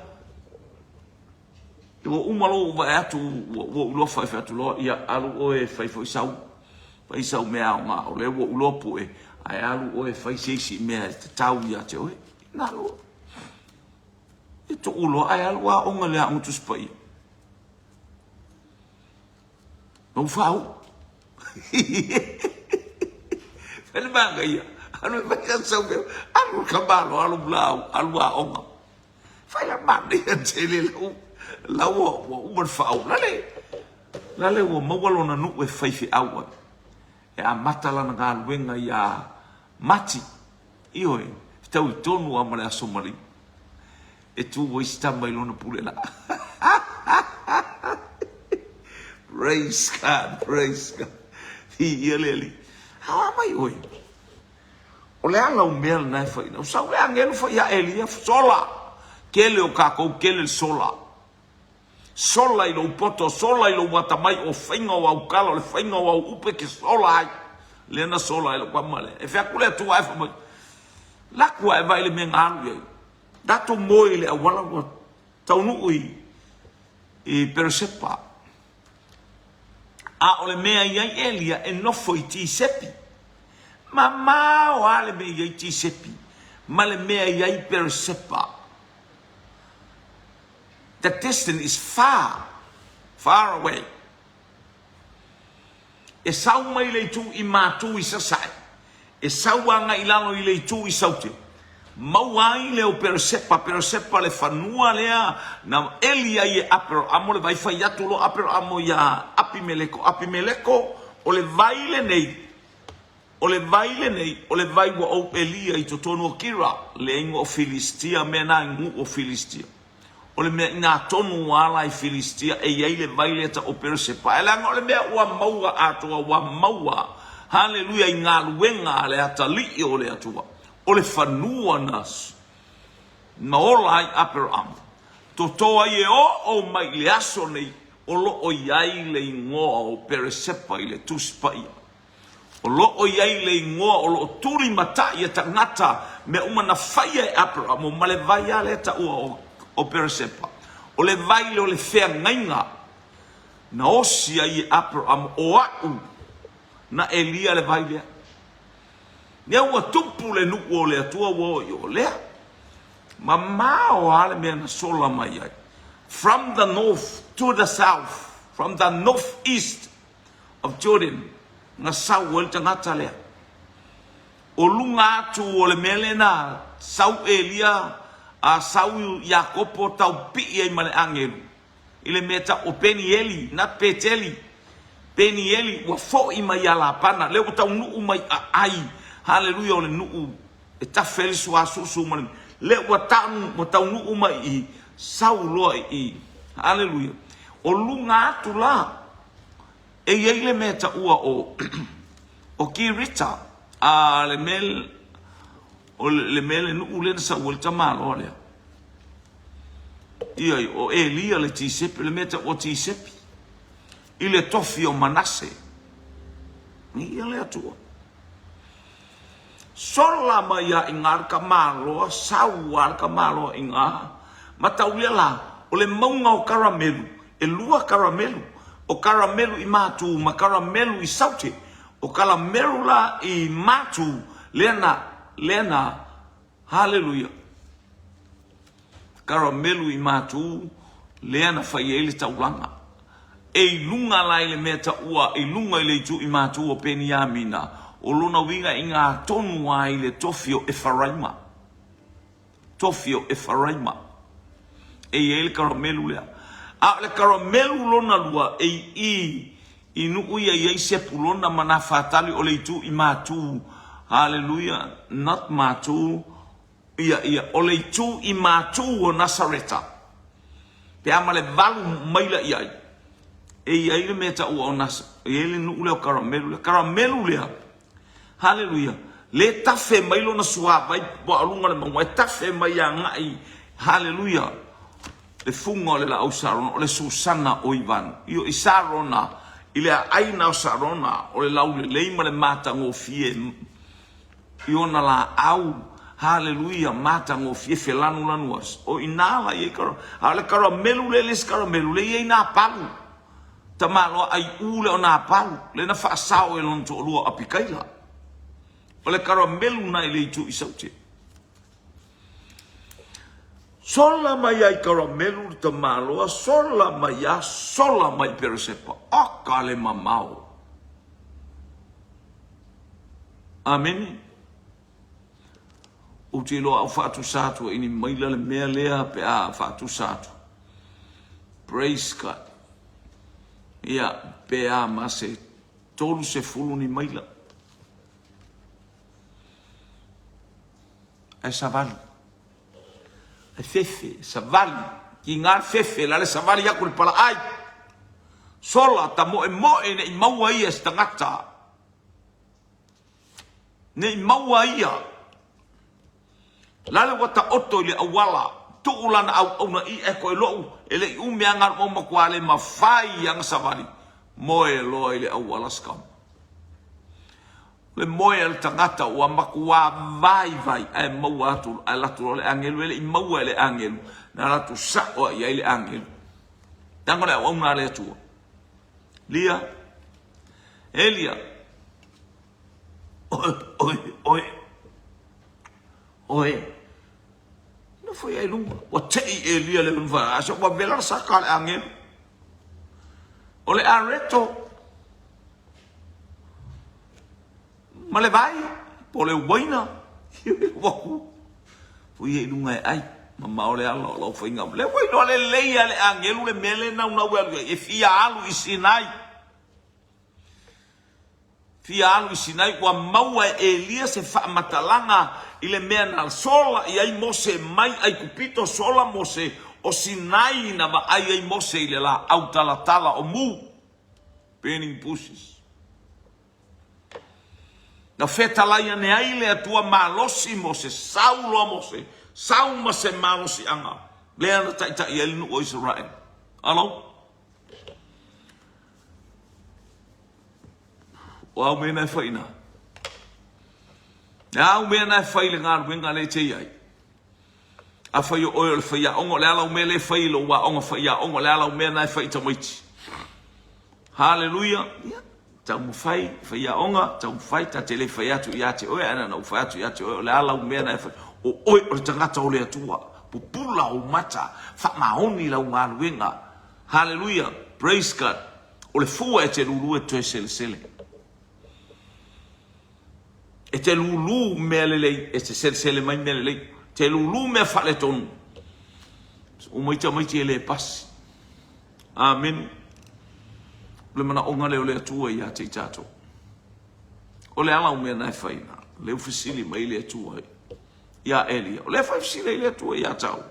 o umalo wa atu o lo fa atu lo ia alu o e fa fai sau mea o nga o le o lo pu e ai alu o e fai si mea te tau ia te oe na lo e to ulo ai alu a onga le a utu spai. No fau, Fele banga ia. Anu baka sabe. Anu kabalo alu blau alu aonga. Fele banga ia tele lau wa umar fau. Lale wa mawalo na nu e faifi awa. E a matala na ngā luenga ia mati. Io e tau tonu a mare asomari. E tu wa istamba ilona pule la. Praise God, praise God. Ia leli. Hawa mai oi. O le ala o mea na fa ina. O sa le angelu fa ia Elia sola. Kele o kako kele sola. Sola i lo poto, sola i lo watamai o whainga o au kala, le whainga o au upe ke sola ai. Lena sola i lo kwa male. E whea kule atu ai whamai. Lakua e vai le mea ngānu iai. Dato moi le awala wa taunu i Peresepa. A o le mea iai Elia e nofo i ti sepi. Ma mao a le mea iai ti sepi. Ma le mea iai Peresepa. The distance is far, far away. E sau mai le tu i mātu i sasai. E sau anga i lano i le tu i saute. Mau ai le o Peresepa le whanua lea na Elia i e apero amo le vai fai atu lo apero amo ia Apimeleko o le vaile nei. O le vaile nei, o le vai wa o Elia i totonu o Kira, le ingo o Filistia, mena ingu o Filistia. O le mea ngā tonu ala i Filistia e iei le vaile ta o Peresepa. E langa o le mea ua maua atua, ua maua. Hallelujah i ngā luenga le atali o le atua. O le whanua nas. Na ola ai apero amu. Totoa i e o mai le aso nei. O lo o iai le ingoa o Peresepa i le tuspai. O lo o iai le ingoa o lo turi mata i e tangata. Me umana whaia e apero amu. Ma le vai ale ta ua o Peresepa. O le vaile o le whea ngainga. Na osia i apero amu o au. Na Elia le vaile. Nia ua tupu le nuku o le atua wo i o lea. Ma mao ale mea na sola mai ai. From the north to the south. From the northeast of Jordan. Nga sau o le tangata lea. O lunga atu o le mele na sau Elia. A sau Iakopo tau pi ai male angelu. Ile meta o Penieli, not Peteli. Penieli wa fo i mai ala pana. Leo tau nuu mai a ai. Hallelujah o le nuu. E ta felisu a susu mani. Leo wa tau nuu mai i sau loa i. Hallelujah. O lunga atu la. E yeile meta ua o Kirita. A le mel. O le mele nuu le sa ua le tamalo lea. Iai o Elia le tisepi. Le meta o tisepi. I le tofi o Manase. Ia le atua. Sola mai a ingar kamalo. Sau ar kamalo inga. Matau lia la. O le maunga o karamelu. E lua karamelu. O karamelu i matu. Ma karamelu i saute. O karamelu la i matu. Lena, hallelujah. Karamelu i matu, lena fai ele taulanga. E lunga lai le meta ua, e lunga ile tu i matu o Peniamina. O luna winga i ngā tonu ai le tofio Efaraima. Tofio Efaraima. E ele karamelu lea. A le karamelu lona lua, i nuku ia i sepu lona mana fatali o le tu i matu. Hallelujah, not matu. Ia, o le tu i matu o Nasareta. Pe ama le valu maila iai. E iai le meta ua o Nasa. E ele nuku leo karamelu lea. Karamelu lea. Hallelujah. Le tafe mailo na sua vai po alunga le maunga. E tafe mai a ngai. Hallelujah. Le funga o le la au sarona. O le Susana o Ivan. Io i sarona. Ile a aina o sarona. O le lau le leima le mata ngō fie. Iona la au, hallelujah, mata ngo fie lanu lanuas. O inala ye karo, ale karo melu le les karo melu le ye na palu. Tamalo ai ule o na palu, le na fa sao e lon to lua apikaila. O le karo melu na ile tu isauti. Sola mai ai karo melu tamalo, sola mai Peresepa. Akale mamao. Amen. O te loa au whaatu sātua ini maila le mea lea pe a whaatu sātua. Praise God. Ia pe a mase tolu se fulu ni maila. Ai savali. Ai fefe, savali. Ki ngā fefe la le savali aku le pala ai. Sola ta moe ne i maua ia se tangata. Ne i maua ia. Lale wata oto le awala. Tuulana au na i eko e lou. Ele i umea ngar mo makuale mawhai yang savali. Moe loa i le awala skam. Le moe le tangata ua makua vai ai maua atu. Ai latu le angelu ele i maua le angelu. Na latu saoa i le angelu. Tangone au na le atua. Lia. Elia. Oe. No foi ai lunga. O tei Elia le lunga. Aso wa vela saka le angelu. Ole areto. Ma le vai, po le uaina, waku. Fui e lunga ai, ma ole ala, lau whainga. Le waino le leia le angelu le mele na una ua, e fia alu i Sinai. Fia alu i Sinai, kua maua e Elia se whaamatalanga i le mea na sola, i ai mose mai, ai kupito sola mose, o Sinai na ma ai mose i le la, au talatala o mu, burning bushes. Na fetalaia ne ai le atua malosi mo se saulo mo se sauma se malosi anga. Le ana taita i elinu o Israel. Alo? O au mena e whaina. Au mena e whaile ngā ruenga le te iai. A whai o oio le whaia ongo le alau me le whailo wa ongo whaia ongo le alau mena e whaita maiti. Hallelujah. Yeah. Tau mawhai, whaia onga, tau mawhai, ta te le whai atu i ate oe, ana na whai atu i ate oe, o le ala umea na e whai, o oe o le tangata o le atua, pupula o mata, whamaoni lau ngā luenga. Hallelujah, praise God. O le fua e te lulu e toe sele sele. E te lulu mea lelei, e te sele sele mai mea lelei, te lulu mea whale tonu. O maiti e le pasi. Amen. Le mana onga leo le atua i a te tato. O le ala umea nai whaina. Le ufisili mai le atua i a Elia. O le whaifisili le atua i a tau.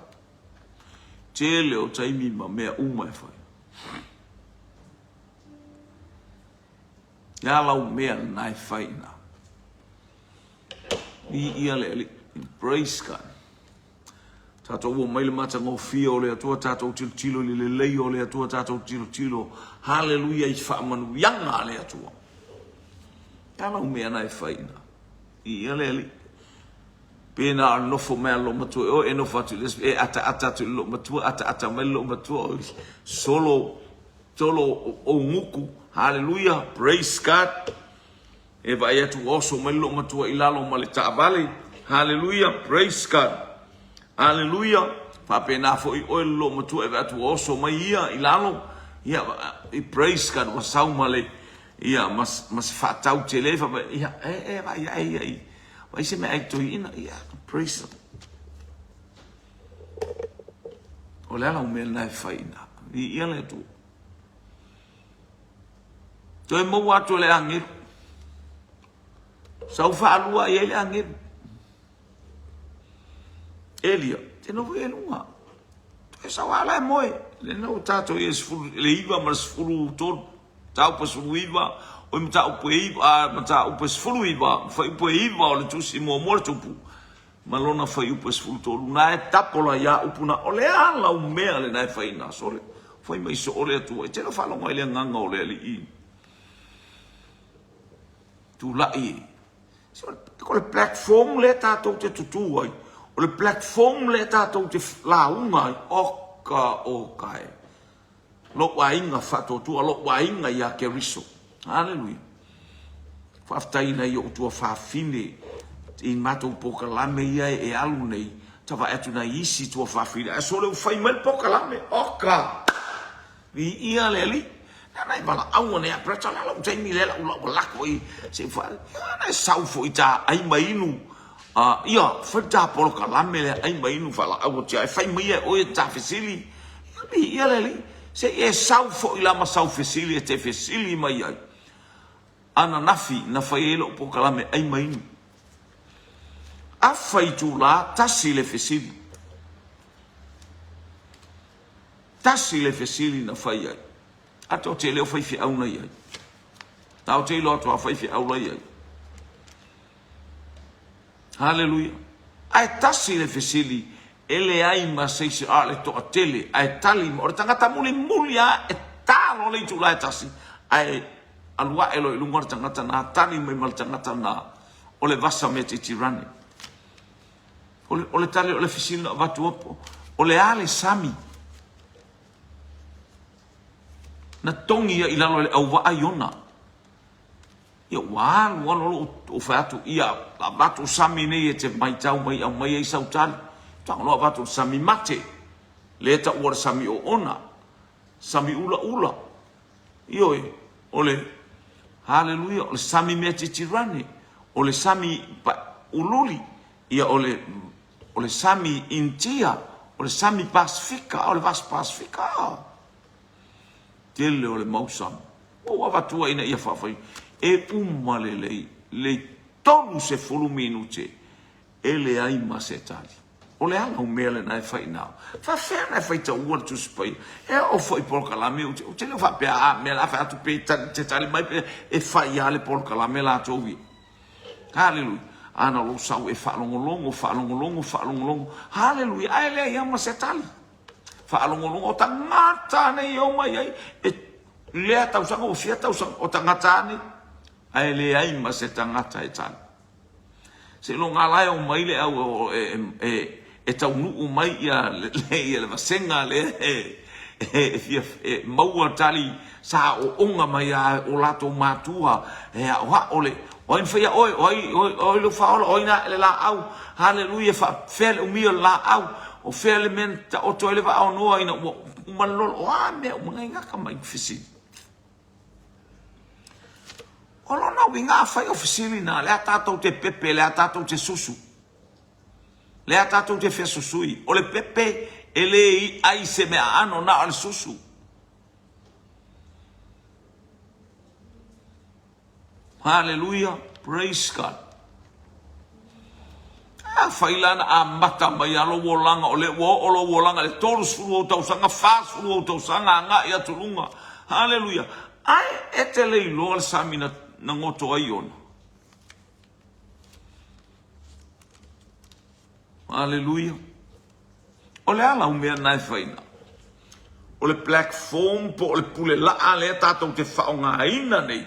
Te leo taimi ma mea uma e whai. I ala umea nai whaina. I ia le ali. Praise God. Tato ua mai le mata ngō fia o le atua, tato tilo le lei o le atua, tato tilo. Hallelujah i whaamanu yanga le atua. Ala umea nai whaina. I ale ali. Pena ar nofo mea lo matua, o e nofo atu, e ata tu lo matua, ata mai lo matua. Solo o nguku. Hallelujah, praise God. E vai atu oso mai lo matua ilalo ma le taavale. Hallelujah, praise God. Hallelujah. Papena fo i oe lo matua e atu oso mai ia ilalo. Ia, i praise God wa saumale. Ia, mas whatau te lewa. Ia, vai. Vai se mea eito ina. Ia, praise God. O le ala umea nai whaina. Ia le tu. Toi mau atu le angir. Sau whaalua i le angir. Elia, te no e lunga. E sa wala e moe. Le no tato e sfuru, le iwa ma sfuru ton. Tau pa sfuru iwa. O ima tau pa iwa, ma tau pa sfuru iwa. Fai upa iwa o le tusi mua mora tupu. Ma lona fai upa sfuru ton. Na e tapola ya upuna. O le ala umea le nai fai na sole. Fai mai so ole atua. E tena whalonga ile nganga o le ali i. Tu lai. Ko le platform le tato te tutu ai. O le platform le tātou te launga i oka e. Loa inga whatotua, loa inga i a keriso. Hallelujah. Whaftaina i o tua whawhine. I matou pokalame ia e alu nei. Tawa atu na isi tua whawhine. E so leu whai mai pokalame. Oka. I ia le ali. Nai bala au ne aprecha la u taimi le la u la ko I se fa nai sau fo ita ai mainu ia fata por kalame le ai mainu fala au tia fai mai o ta fesili ia le se e sau fo ila ma sau fesili te fesili mai ai ana nafi na fai elo por kalame ai mainu a fai tu la tasi le fesili na fai ai ato te leo fai fi au na ia tau te lo ato fai fi au la ia haleluia ai tasi le fesili ele ai ma se se ale to atele ai tali mo tangata muli a e talo le tu la tasi ai alua elo lungar tangata na tali mai mal tangata na ole vasa me te tirani ole tali ole fesili na vatu opo ole ale sami na tongi ia ilalo le au wa iona ia wan o fatu ia la batu sami nei te mai tau mai au mai sau tal tau lo batu sami mate le ta ua sami o ona sami ula io ole haleluia ole sami me tirani ole sami ululi ia ole sami intia ole sami pasifika ole vas pasifika tele o le mausam o avatua ina ia whawhai e umale le tonu se fulu minute e le aima se tali o le ala umele na e whai nao whawhea na e whai ta ua tu spai e o whai polkalame o te le whapea a me la whai atu pe te tali mai pe e whai ale polkalame la tovi haleluia ana lo sau e whalongolongo haleluia ai le aima se tali whaalongolongo o tangata nei o mai ai e lea tausanga o fia tausanga o tangata nei ai le ai ma se tangata e tani se lo ngalai o mai le au e taunu o mai ia le vasenga le fia maua tali sa o onga mai o lato matua o ha ole o in fia oi lo faola oina le la au haleluia fa fel o mio la au o felementa o toile va o noa ina o malolo o ame o mga ka mai fisi o lona winga fai ofisili na le atato te pepe le atato te susu le atato te fe susui o le pepe ele ai se me ano na al susu hallelujah praise God failana a mata mai alo wolanga o le wo wolanga le tolu sulu o tausanga fa sulu o tausanga nga ia tulunga haleluia ai etele lo al samina na ngoto aiona haleluia o le ala umea nai faina o le platform po le pule la ale tatou te faonga ina nei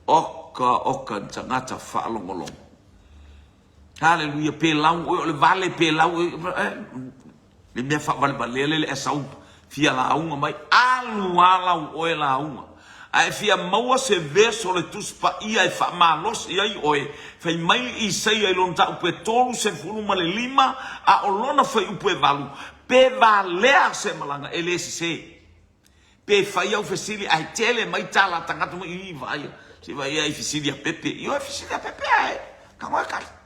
oka tangata faalongolongo haleluia pe lau o le vale pe lau le mea fa vale balele le esau fia la unga mai alu ala o e la unga ai fia maua se verso le tuspa ia e fa malos ia i oe fai mai I sei ai lonta upe tolu se fuluma le lima a olona fai upe valu pe valea se malanga ele se pe fai au fesili ai tele mai tala tangata mai I vai se vai ai fesili a pepe io fesili a pepe ai kama kai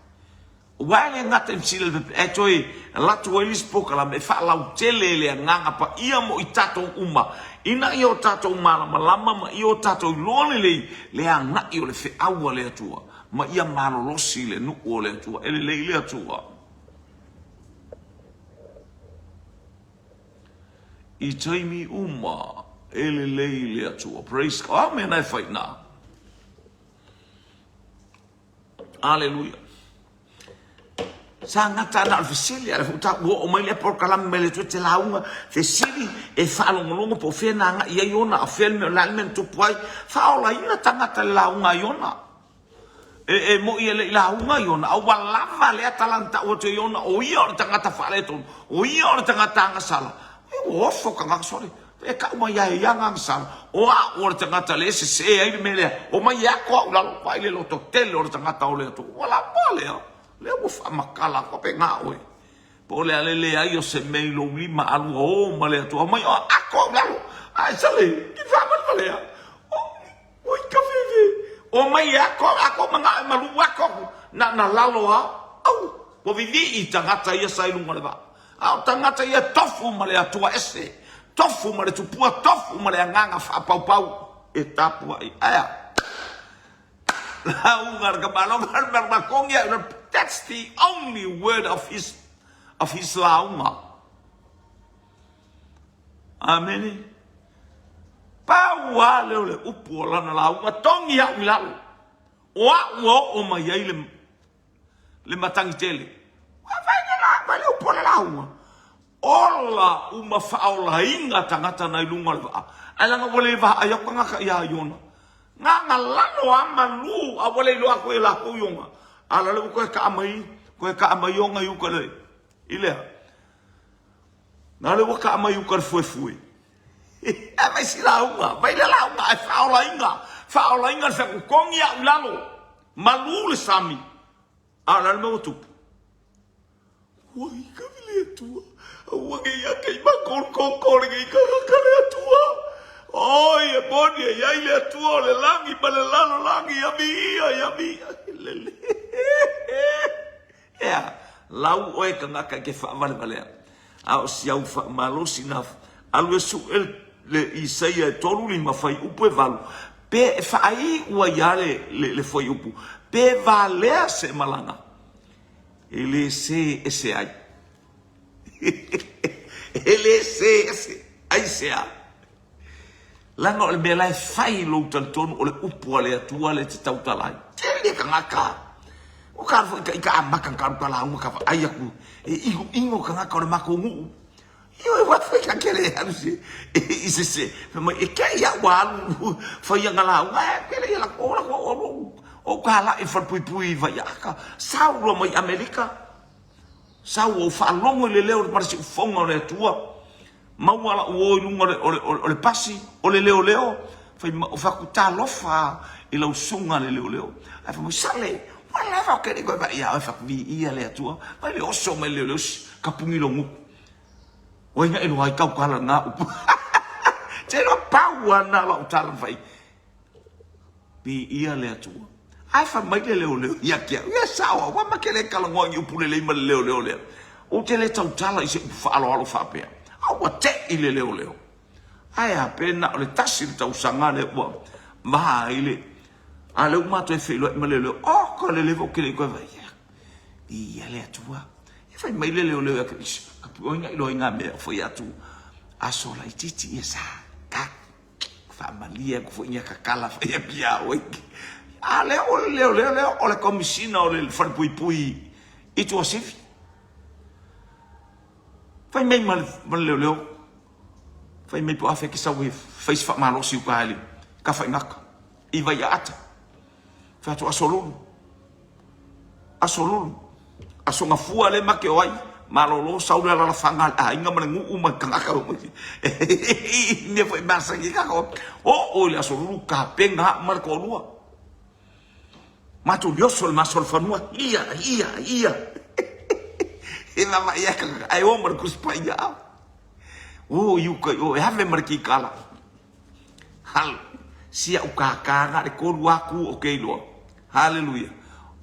wale ngata msile e toi la tuelis poka la me fa la tele le nganga pa ia mo itato uma ina io tato uma malama ma io tato lone le anga io le fe awa le tua ma ia malo losi le nu o le tua ele le tua I taimi uma ele le tua praise God man I fight now hallelujah sa ngata na fesili ala futa o mai le por kala mele tu te launga fesili e fa longo po fena nga ia yona a felme la men tu puai fa ola ina tangata launga yona e mo ia le launga yona o wala le talanta o te yona o ia tangata fa le ton o ia tangata nga sala o fo ka sorry e ka uma ia nga sala o a o tangata le se ai mele o mai ya ko la pa ile lo to tele o tangata o le to wala pale le mo fa makala ko pe nga oe po le ale ai o se me lo lima alu o ma le to mai a ko la ai sale ki fa Alea. Oi kafefe. O mai ako mga malu ako na lalo ha. Au, po vivi I tangata ia sai lunga le ba. Au tangata ia tofu male atua ese. Tofu male tupua tofu male nganga fa pau e tapu ai. Aya. That's the only word of his launga. Amen. Paua le upuola na launga tongi ya wilau. Wa o mai le matangi tele. Wa vai le upuola launga. Ola uma faola inga tangata na ilunga le va. Alanga wole va ayokanga ka ya yona. Nga lano amalu awale lo ako ila ko yonga ala le ko ka amai yonga yu kale ile na le ka amai yu kar foi e vai sila uma vai la uma faula inga fa ko kongia ulalo malu le sami ala le motu wai ka vile tu wa ke ya ke ba ko le ka tua. Oh, ya boni ya ile tuo le langi bale lalo langi ya mi. Ya, lau oe kangaka ke fa vale. Au siau fa malosi na alu su le Isaia tolu li mafai upu valu. Pe fa ai ua yale le foi upu. Pe vale se malanga. Ele se ese ai. Ele se ai se ai. Langa o le mea lai fai lo talitonu o le upu ale atua le te tautalai. Tele ka ngaka. O ka arfa ika amaka ka rupa la unga ka fa ai aku. E ingo ka ngaka o le mako ngu. Io e wat fai ka kere anu se. I se. Ma e ke ia walu. Fai ia ngala unga. Kere ia la kola o ka la e fa pui vai aka. Sau lo mai Amerika. Sau o fa longo le leo le parasi ufonga o le atua. Mau ala o lunga o le pasi o le leo fai o fakuta lofa I lau sunga le leo ai fa mo sale wala fa ke ko ba ia fa vi ia le atua mai le oso mai leo ka pungi longu o inga eno ai kau kala nga te lo paua na la utala fai vi ia le atua ai fa mai le leo ia kia ia sawa wa ma ke le kala ngo ngi pule le mal leo o te le tautala I se fa alo fa pe awa te I le leo. Ai a pena o le tasi le tausanga le ua. Maha I le. A le umato e whelua I ma leo. O ko le levo ke le koe vai. Ia le atua. E fai mai le leo a krisi. Ka puoinga ilo inga mea foi atu. Aso la ititi e sa. Ka. Fa malia ko foi inga kakala fai a pia oiki. A leo o le komisina o le whanpui I tua sifi. Fai mai mal leo. Fai mai po afe ki sawe face fa malo si ka ali. Ka fai ngaka. I vai ata. Fa to asolulu. Aso nga fua le make oi. Malolo saula la fanga a inga mangu uma kangaka o. Ne foi massa ki ka ko. O le asolulu ka penga marko lua. Mato liosol masol fanua. Ia. Ina mai ia ai o marcus paia. O yuka o have marki kala. Hal sia o ka le ko aku o ke lo. Hallelujah.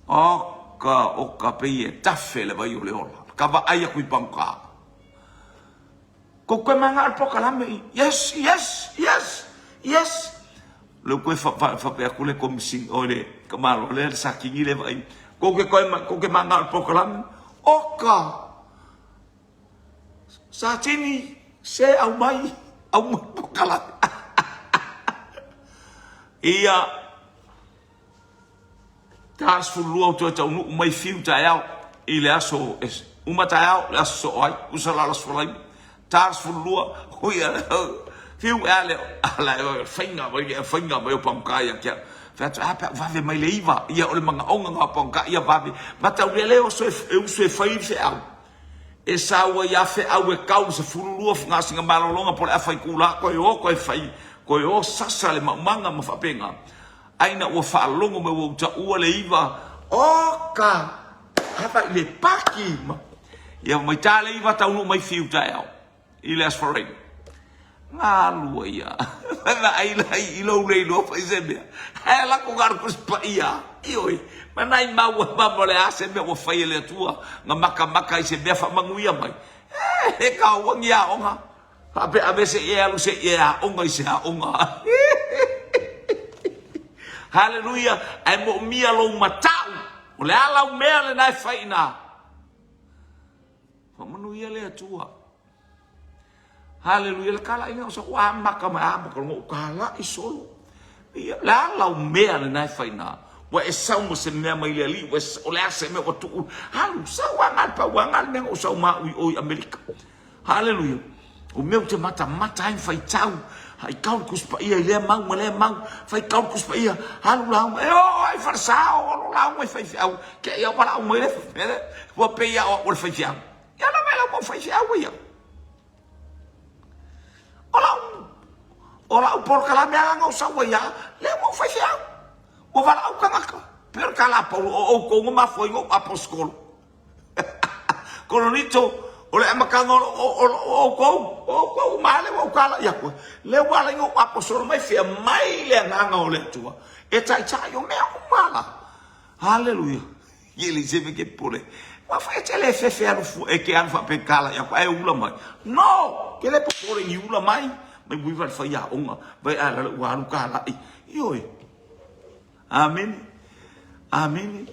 O ka pe tafe le vai o le ola. Ka va ai ku pangka. Ko ko manga po kala me. Yes. Le ko fa pe ku le komising o le kamalo le sakingi le vai. Ko ke manga po kala. Oka sa tini se au mai pokala ia tas fulu to ta unu mai fiu ta au ile aso es uma ta au la so ai usala la solai tas fulu o ia fiu ale ala finga vai pamkaia kia Fatu apa vave mai leiva ia ole manga onga nga ponka ia vave mata ule o so e fai se au e sawa ia fe au e kau se fulu nga singa malolonga por afai kula ko e fai ko o sasa le manga mafapenga aina o fa longo me o ta o leiva oka apa le paki ia mai ta leiva ta uno mai fiu ta au ile as for ngalu ia na ai lai ilo le no fa isebia ela ko gar kus pa ia ioi manai mau ba mole ase me o fa ile tua nga maka isebia fa manguia mai e ka wangi a onga abe se ia lu se ia onga se onga haleluia ai mo mia lo matau o le ala o mea le nai fa ina fa manuia le tua. Haleluya, kala inga usa wa maka ma kalau kala isolo. Ia la la mea na faina. Wa esau mo se mea mai ali, wa ole ase me watu. Halu sa wangal pa wangal me usa ma oi Amerika. Haleluya. O meu te mata ai fai tau. Ai kau kuspa ia le mau fai kau kuspa ia. Halu la ai farsao, la mo fai fiau. Ke ia wala mo le. Wa pe ia o fai fiau. Ya la mela mo fai fiau ia. Ola por kala mea nga usa wa ya le mo fa ya o vala o kanga per kala pa o ko ma foi o aposkol kolonito ole makanga o ko male o kala ya ko le wala ngo apostol mai fia mai le nga ole tua e tai yo me o mala haleluya yeli se ke pole wa fa tele fe fu e ke an fa pe kala ya ko ai ula mai no ke le pole ni ula mai mai bui va fa ya onga vai ala wa lu kala ioi amen amen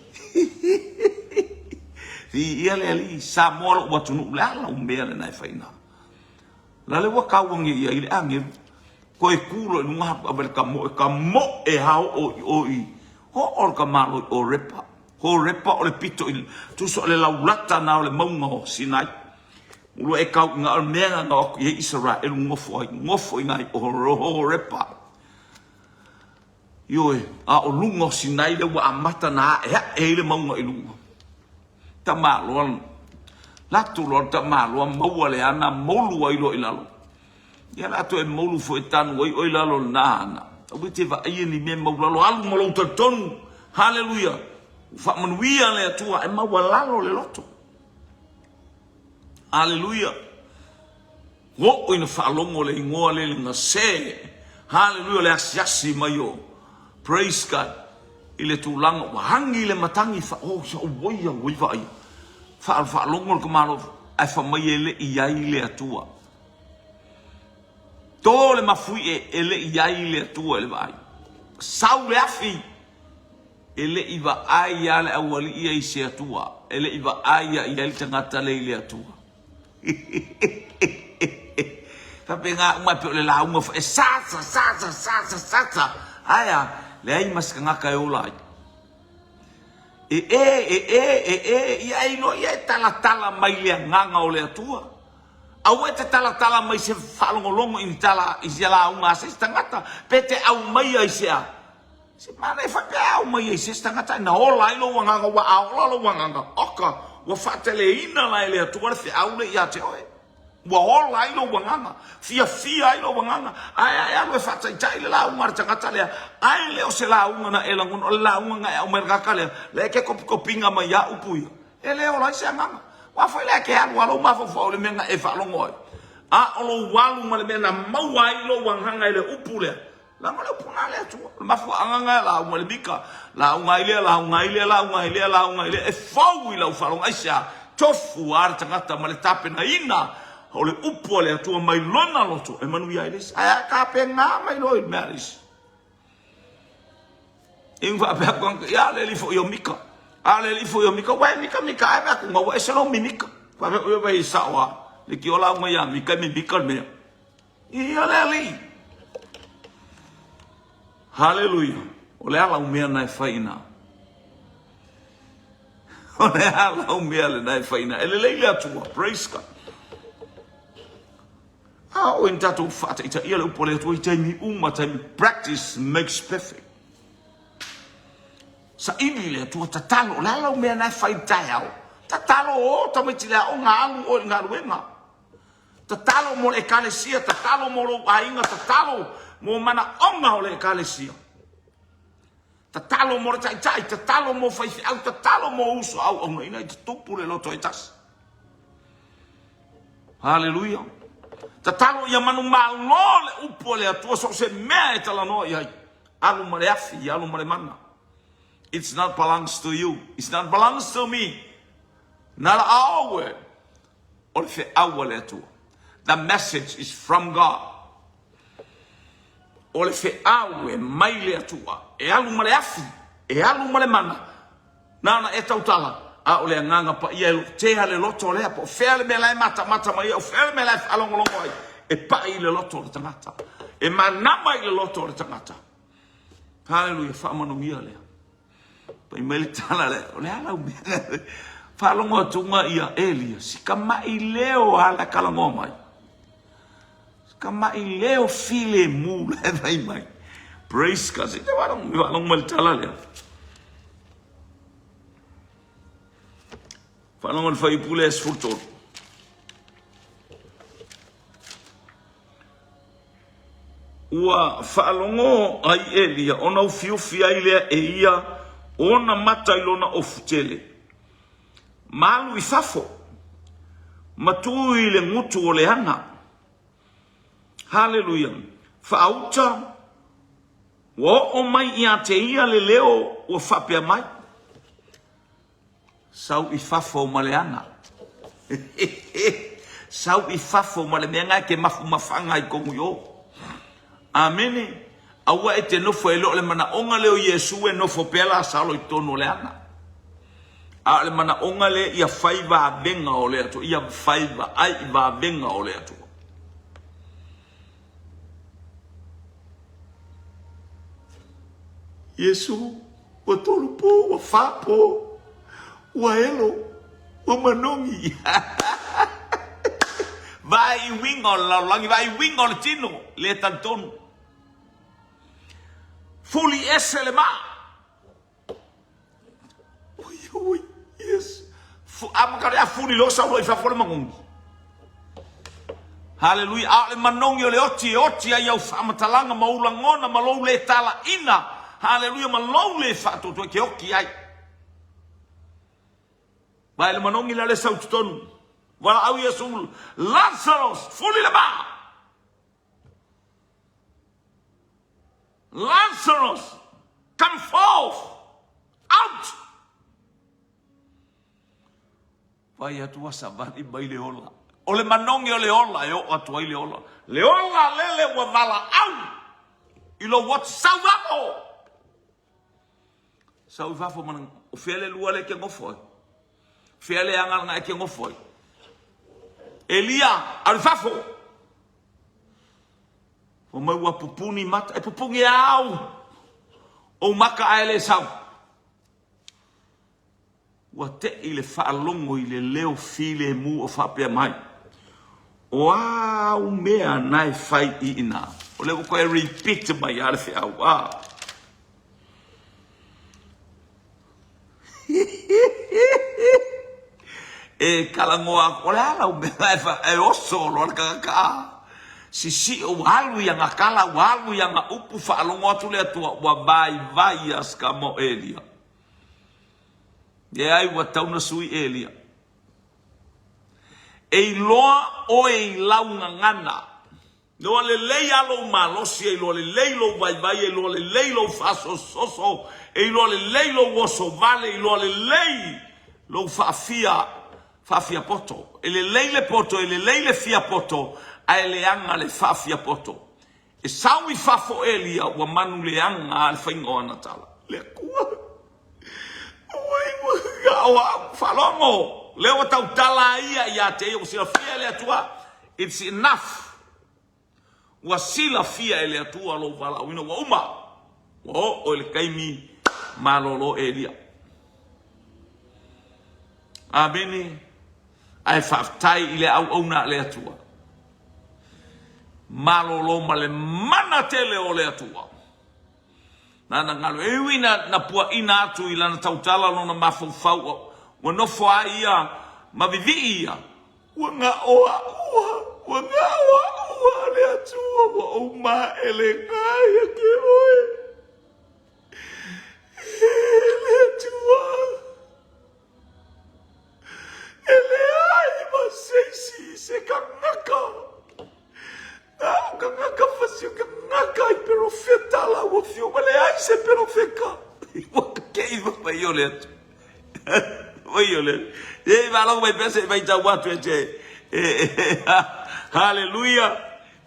fi ele ali samol wa tunu la la umbele na faina la le wa ka wangi ya ile ange ko e kulo no ma abel ka mo e ha o i ho or ka malo o repa o le pito il tu so le laulata na o le mongo sinai ulo e kau nga o mea nga o ye Israel ngofo i ngai o roho repa yoe a o lungo sinai le wa amata na e le mongo i lungo ta malon latu lor ta malon maua le ana molu wa ilo ilalo ya la to e molu fo etan wa o ilalo na o bite va ai ni me maula lo alu molo ton haleluya fa manuia le tua e maua lalo le loto. Haleluya. Wo ina falongo le ngoa le nga se. Haleluya le asiasi mayo. Praise God. Ile tulang hangi le matangi fa so woia woiva ai. Fa longo ko malo ai fa mai le iai le atua. To le mafui ele iai le atua le vai. Sau le afi. Ele iva ai ale awali iai se atua. Ele iva ai ia le tangata le atua. Tapi nga uma pe le la uma sa aya le ai mas nga ka ola ia ino ia tala mai le nga ole tua au e tala mai se falongolongo in tala isela uma se tangata pete au mai ai se mana fa pe au mai se tangata na ola ilo nga wa ola nga oka wa fatele ina la ile tua fe aule ya te oi wa ola ilo wanganga fia ilo wanganga ai we fatai tai la umar tangata le ai le o se la unga na elangun la unga ya umar kakale le ke kopinga ma ya upui ele ola se nganga wa foi le ke anu alo ma fo le menga e fa longo a olo walu ma le mena mau ilo wanganga ile upule la mo le puna le tu ma fu anga la mo le bika la unga ile e fau ila ufalong aisha tofu ar tangata ma le tape na ina o le upu le tu mai lona loto e manu ia ile aya ka pe nga mai lo maris inga pe kon ya le lifo yo mika ale lifo yo mika wa mika ai ba ku ngwa e selo mika pa yo ba isawa le ki ola mo ya mika mi bika me ia le li haleluya. Ole ala umea na faina. Ole ala umea le na faina. Ele leile atua. Praise God. O intato fata ita ia le upole atua ita mi time practice makes perfect. Sa ini le atua tatalo. Ole ala umea na faina tayao. Tatalo o tamitile o ngalu o ngaluenga. Tatalo mo le kalesia. Tatalo mo lo ainga. Tatalo mo mana onga ole kalesia. Tatalo mo tai tatalo mo fai au tatalo mo uso au onga ina te tupu le loto etas. Haleluya. Tatalo ia manu malo le upo le atua so se mea e talanoa ia. Alu mare afi, alu mare mana. It's not belongs to you. It's not belongs to me. Not our word. Or fe awa le atua. The message is from God. O le fe awe mai le atua. E alu mare afi. E alu mare mana. Nana e tautala. A o le nganga pa ia te le loto le po fele me lai mata mai o fele me lai alongo ai e pa i le loto le tangata e manama i le loto le tangata. Hallelujah, fa manu mia le pa i mele tala le o le ala me fa alongo tunga ia Elia sikama i leo ala kalango mai sikama i leo file mu le vai mai praise God se te alongo mele tala le Falongo fai pule es furtor. Ua falongo ai Elia ona ufiu fiaile e ia ona mata ilona ofutele. Malu ifafo. Matu ile ngutu ole hana. Hallelujah. Fauta wo o mai ia te ia le leo o fapia mai. Sau ifafo maleanga. Sau ifafo maleanga ke mafu mafanga I kongu yo. Amene. Awa ete nofo elo le mana onga leo Yesu e nofo pela salo itono leanga. A le mana onga le ia faiva benga ole atu. Ia faiva ai va benga ole atu. Yesu wa tolupo wa fapo. Waelo, o manongi. Vai wingo la langi vai wingo le tino le tanton. Fully eselema. Oi, yes. Amakare a fully lo sa lo fa fole mangongi. Hallelujah. A le manongi le oti ai au fa matalanga maulangona malo le tala ina. Hallelujah, malo le fa to ke oki ai. Vai le manongi la le sautonu. Wala au Yesu Lazarus fully leba. Lazarus come forth out. Vai atua savani bai le ola. O le manongi o le ola e o atua i le ola. Le ola lele wa vala au. Ilo wat sauvafo. Sauvafo man o fele lua le ke ngofoi. Fele angal nga ke ngofoi. Elia alfafo. O mai wa pupuni mata e pupungi au. O maka aele sau. Wa te ile faalongo ile leo file mu o fapea mai. O au mea nai fai I ina. O leo koe repeat mai alfe au. E kalangoa o la o me fa e oso lo ka si o alu yang akala walu yang upu fa alongo atu le atu wa vai as kamo Elia e ai wa tauna sui Elia e loa o e launga ngana no le lei alo malosi e lo le lei lo vai e lo le lei lo faso soso e lo le lei lo woso vale e lo le lei lo fa fia poto. Ele leile poto, ele leile fia poto, a ele anga le fia poto. E sawi fafo Elia wa manu le anga al faingo anatala. Le kua. Wa falongo. Le wa tau tala ia te o sila fia ele atua. It's enough. Wa sila fia ele atua lo vala wino wa uma. O ele kaimi malolo Elia. Amene. Ai faftai ile au na le atua. Malolo male mana tele o le atua. Nana ngalo ewina na pua ina atu ila na tautala no na mafufau. Wa no foa ia mavivi ia. Wanga oa le atua wa uma ele ngaya ke oe. Ele atua. Ele ai mas se kanaka se pero feka. Ke I va yole. Oyole. E va lo mai pese vai ta watu e hallelujah.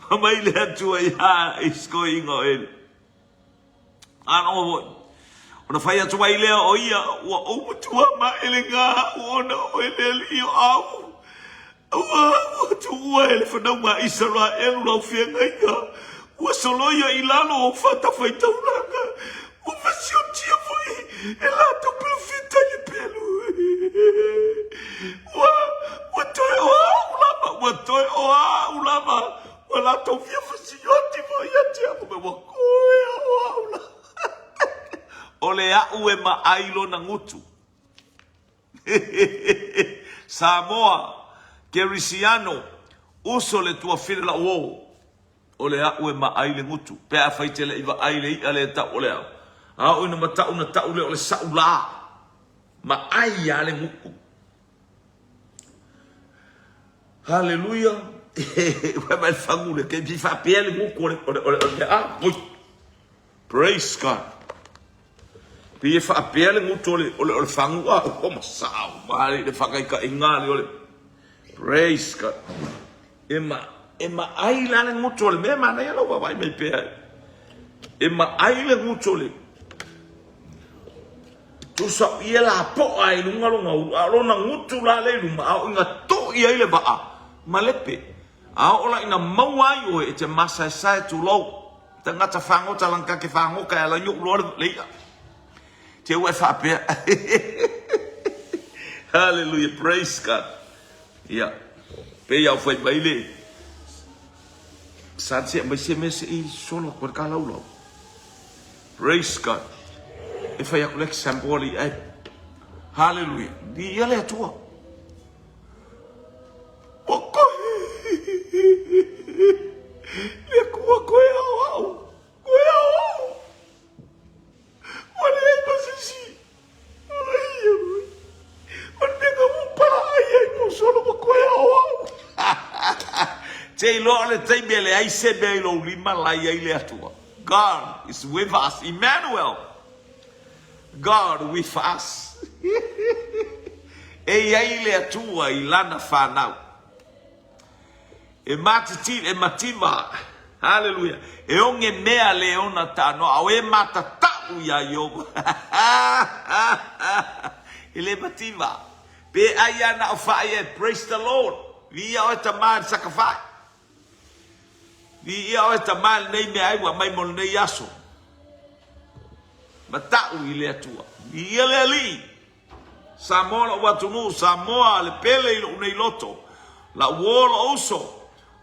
Mai le tu ya is going on. Ano ona fai atu mai le o ia wa o tua ma elenga ona o ele au. Wa tu ele fa não ma Israel lo fienga. O soloia ilalo o fata foi tão larga. O vazio tinha foi ela do profeta de pelo. O toi o lama o lá tô via vazio de vai até o meu coia o le au e ma ailo na ngutu. Samoa Kerisiano uso le tua file la uo. O le au e ma aile ngutu. Pe a faitele iwa aile I ale ta o le au. A o ina mata una ta ule o le saula. Ma ai ale nguku. Hallelujah. Wema il fangule ke vi fa piele nguku ole. Praise God. Pi fa piele ngutu ole fangu como sao. Mari le fakai ka ingale ole. Praise God. Emma aila le ngutole me mana ya lo vai me pe. Emma aila ngutole. Tu sa iela po ai lunga alona ngutula le luma o nga to ia ile ba. Malepe. A ola ina mawai o e te masa sai tu lo. Te ngata fango talanga ke fango ka la nyu lo le. Te wa fa pe. Hallelujah, praise God. Yeah. Pe ya foi baile. Sanse mese I solo por kala ulo. Praise God. If I collect symboli hallelujah. Di yale tua. Oko. Le kuwa koya wao. Koya wao. Wale masisi. Wale kamu pa ai mo solo koya wao. Te lo te bele ai se belo lima la ai le atua. God is with us. Emmanuel. God with us. E ai le atua I lana fanau. E matiti e matima. Hallelujah. E onge mea leona tano au e mata tau ya yo. Ele matima. Pe ayana afaye praise the Lord. Vi o taman sakafai. Vi o taman nei me ai wa mai mon nei yaso. Matau ile atua. Vi ele ali. Samoa watunu Samoa le pele nei loto. La wall also.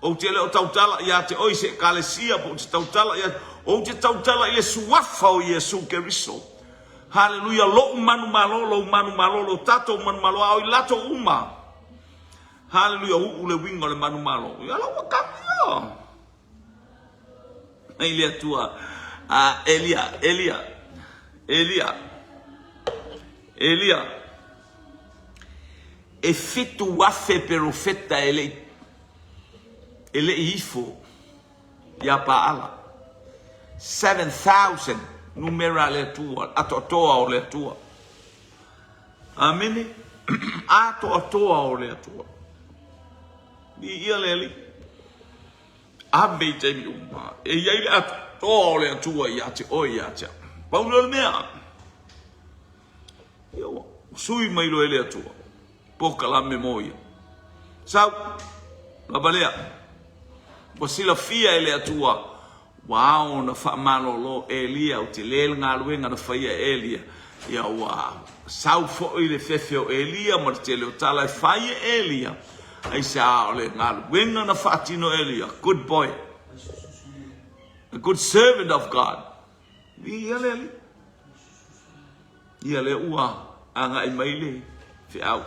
O te leo tautala ia te oise kalesia po te tautala ia o te tautala ia suafa o Yesu Keriso. Hallelujah. Lo manu malolo tato manu malo au lato uma. Hallelujah. Ule wingo le manu malo. Ia la wakamia. Elia tua. Elia. E fitu wafe perofeta ele ifo ya paala 7,000 numera le tua atotoa o le tua amini atotoa o le tua ni ia leli abe te mi uma e ia le atotoa o le tua ia te o ia te paulo mea yo sui mai lo ele tua poca la memoria sau la balea Wasila fia ele atua. Wow, na fa malolo Elia o te lel ngā luenga na faia Elia. Ia wow. Sau fo ile fefeo Elia ma te leo tala faia Elia. Ai sa ole ngā luenga na fatino Elia. Good boy. A good servant of God. Ia leli. Ia le ua anga I maile fi au.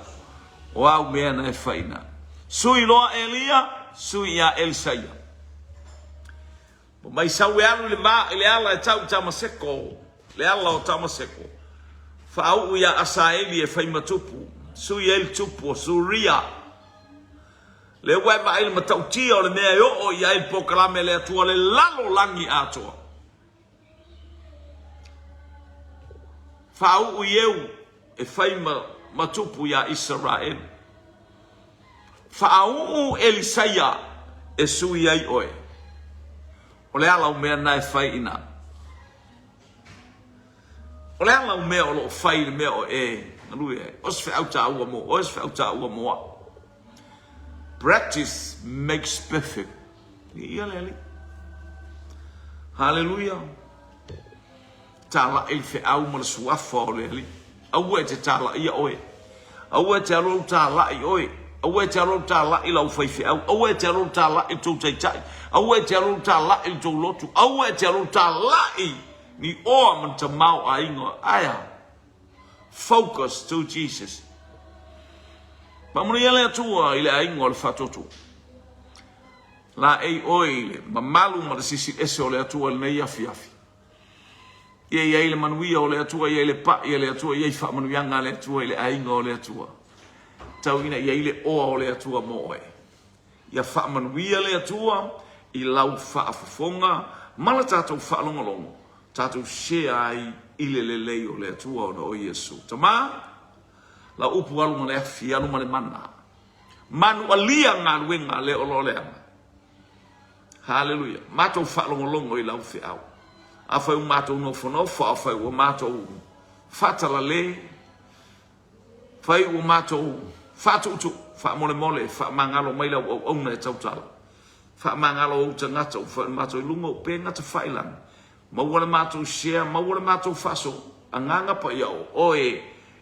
Wow mea na e faina. Sui loa Elia, sui ia Elisaya. Mai sau alu le ma le ala e tau tamaseko. Le ala o tamaseko. Fa au ia Asaeli e fai matupu. Sui el tupu, suria. Le wai ma il matautia o le mea o ia il pokalame le atua le lalo langi atoa. Fa'u yeu e fai matupu ya Israel. Fa'u Elisaya e sui ai oe. Ole ala mea nai fai ina. Ole ala mea o lo fai mea o e. Os fe auta ua mo. Os fe auta ua mo. Practice makes perfect. Ia lele. Hallelujah. Tala il fe au mo suafa o lele. Au e te tala ia oe. Au e te alo tala i oe. Au e te alo tala i lau fai fe au. Au e te alo tala i tau tai tai. Au e te alo tala i tau lotu. Au e te alo tala i ni oa man ta mau a ingo. Aya. Focus to Jesus. Pamuri ele atua ile a ingo le fatotu. La ei oile. Ma malu ma sisi ese o le atua le nei afi afi. Ia ile manuia o le atua, ia ile pa, ia le atua, ia fa manuianga le atua, ile ainga o le atua. Tau ina ia ile oa o le atua moe. Ia fa manuia le atua, i lau fa afufonga, mala tātou fa longolongo. Tātou shea ai ile le lei o le atua o na o Yesu. Tama, la upu alu ma le afi, alu ma le mana. Manu alia ngā luenga le o lo leanga. Hallelujah. Mātou fa longolongo i lau fi au. A fai un matou no fonofa, a fai o matou fatala le, fai o matou fatutu, fa mole mole, fa mangalo maila o ona e tautala, fa mangalo o tangata, fa matou lungo pe ngata failan, ma wale matou share, ma wale matou faso, anganga pa iao, oe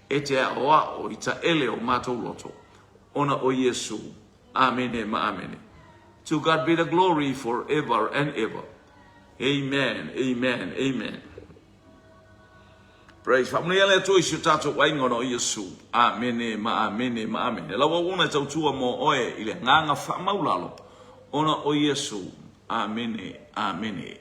e te aoa o ita ele o matou loto, ona o Yesu, amene ma amene. To God be the glory forever and ever. Amen, amen, amen. Praise. Family ele tu isu tato waingo no Yesu. Amen, ma amen, ma amen. Lawa una tautua mo oe ile nganga fa maulalo. Ona o Yesu. Amen, amen.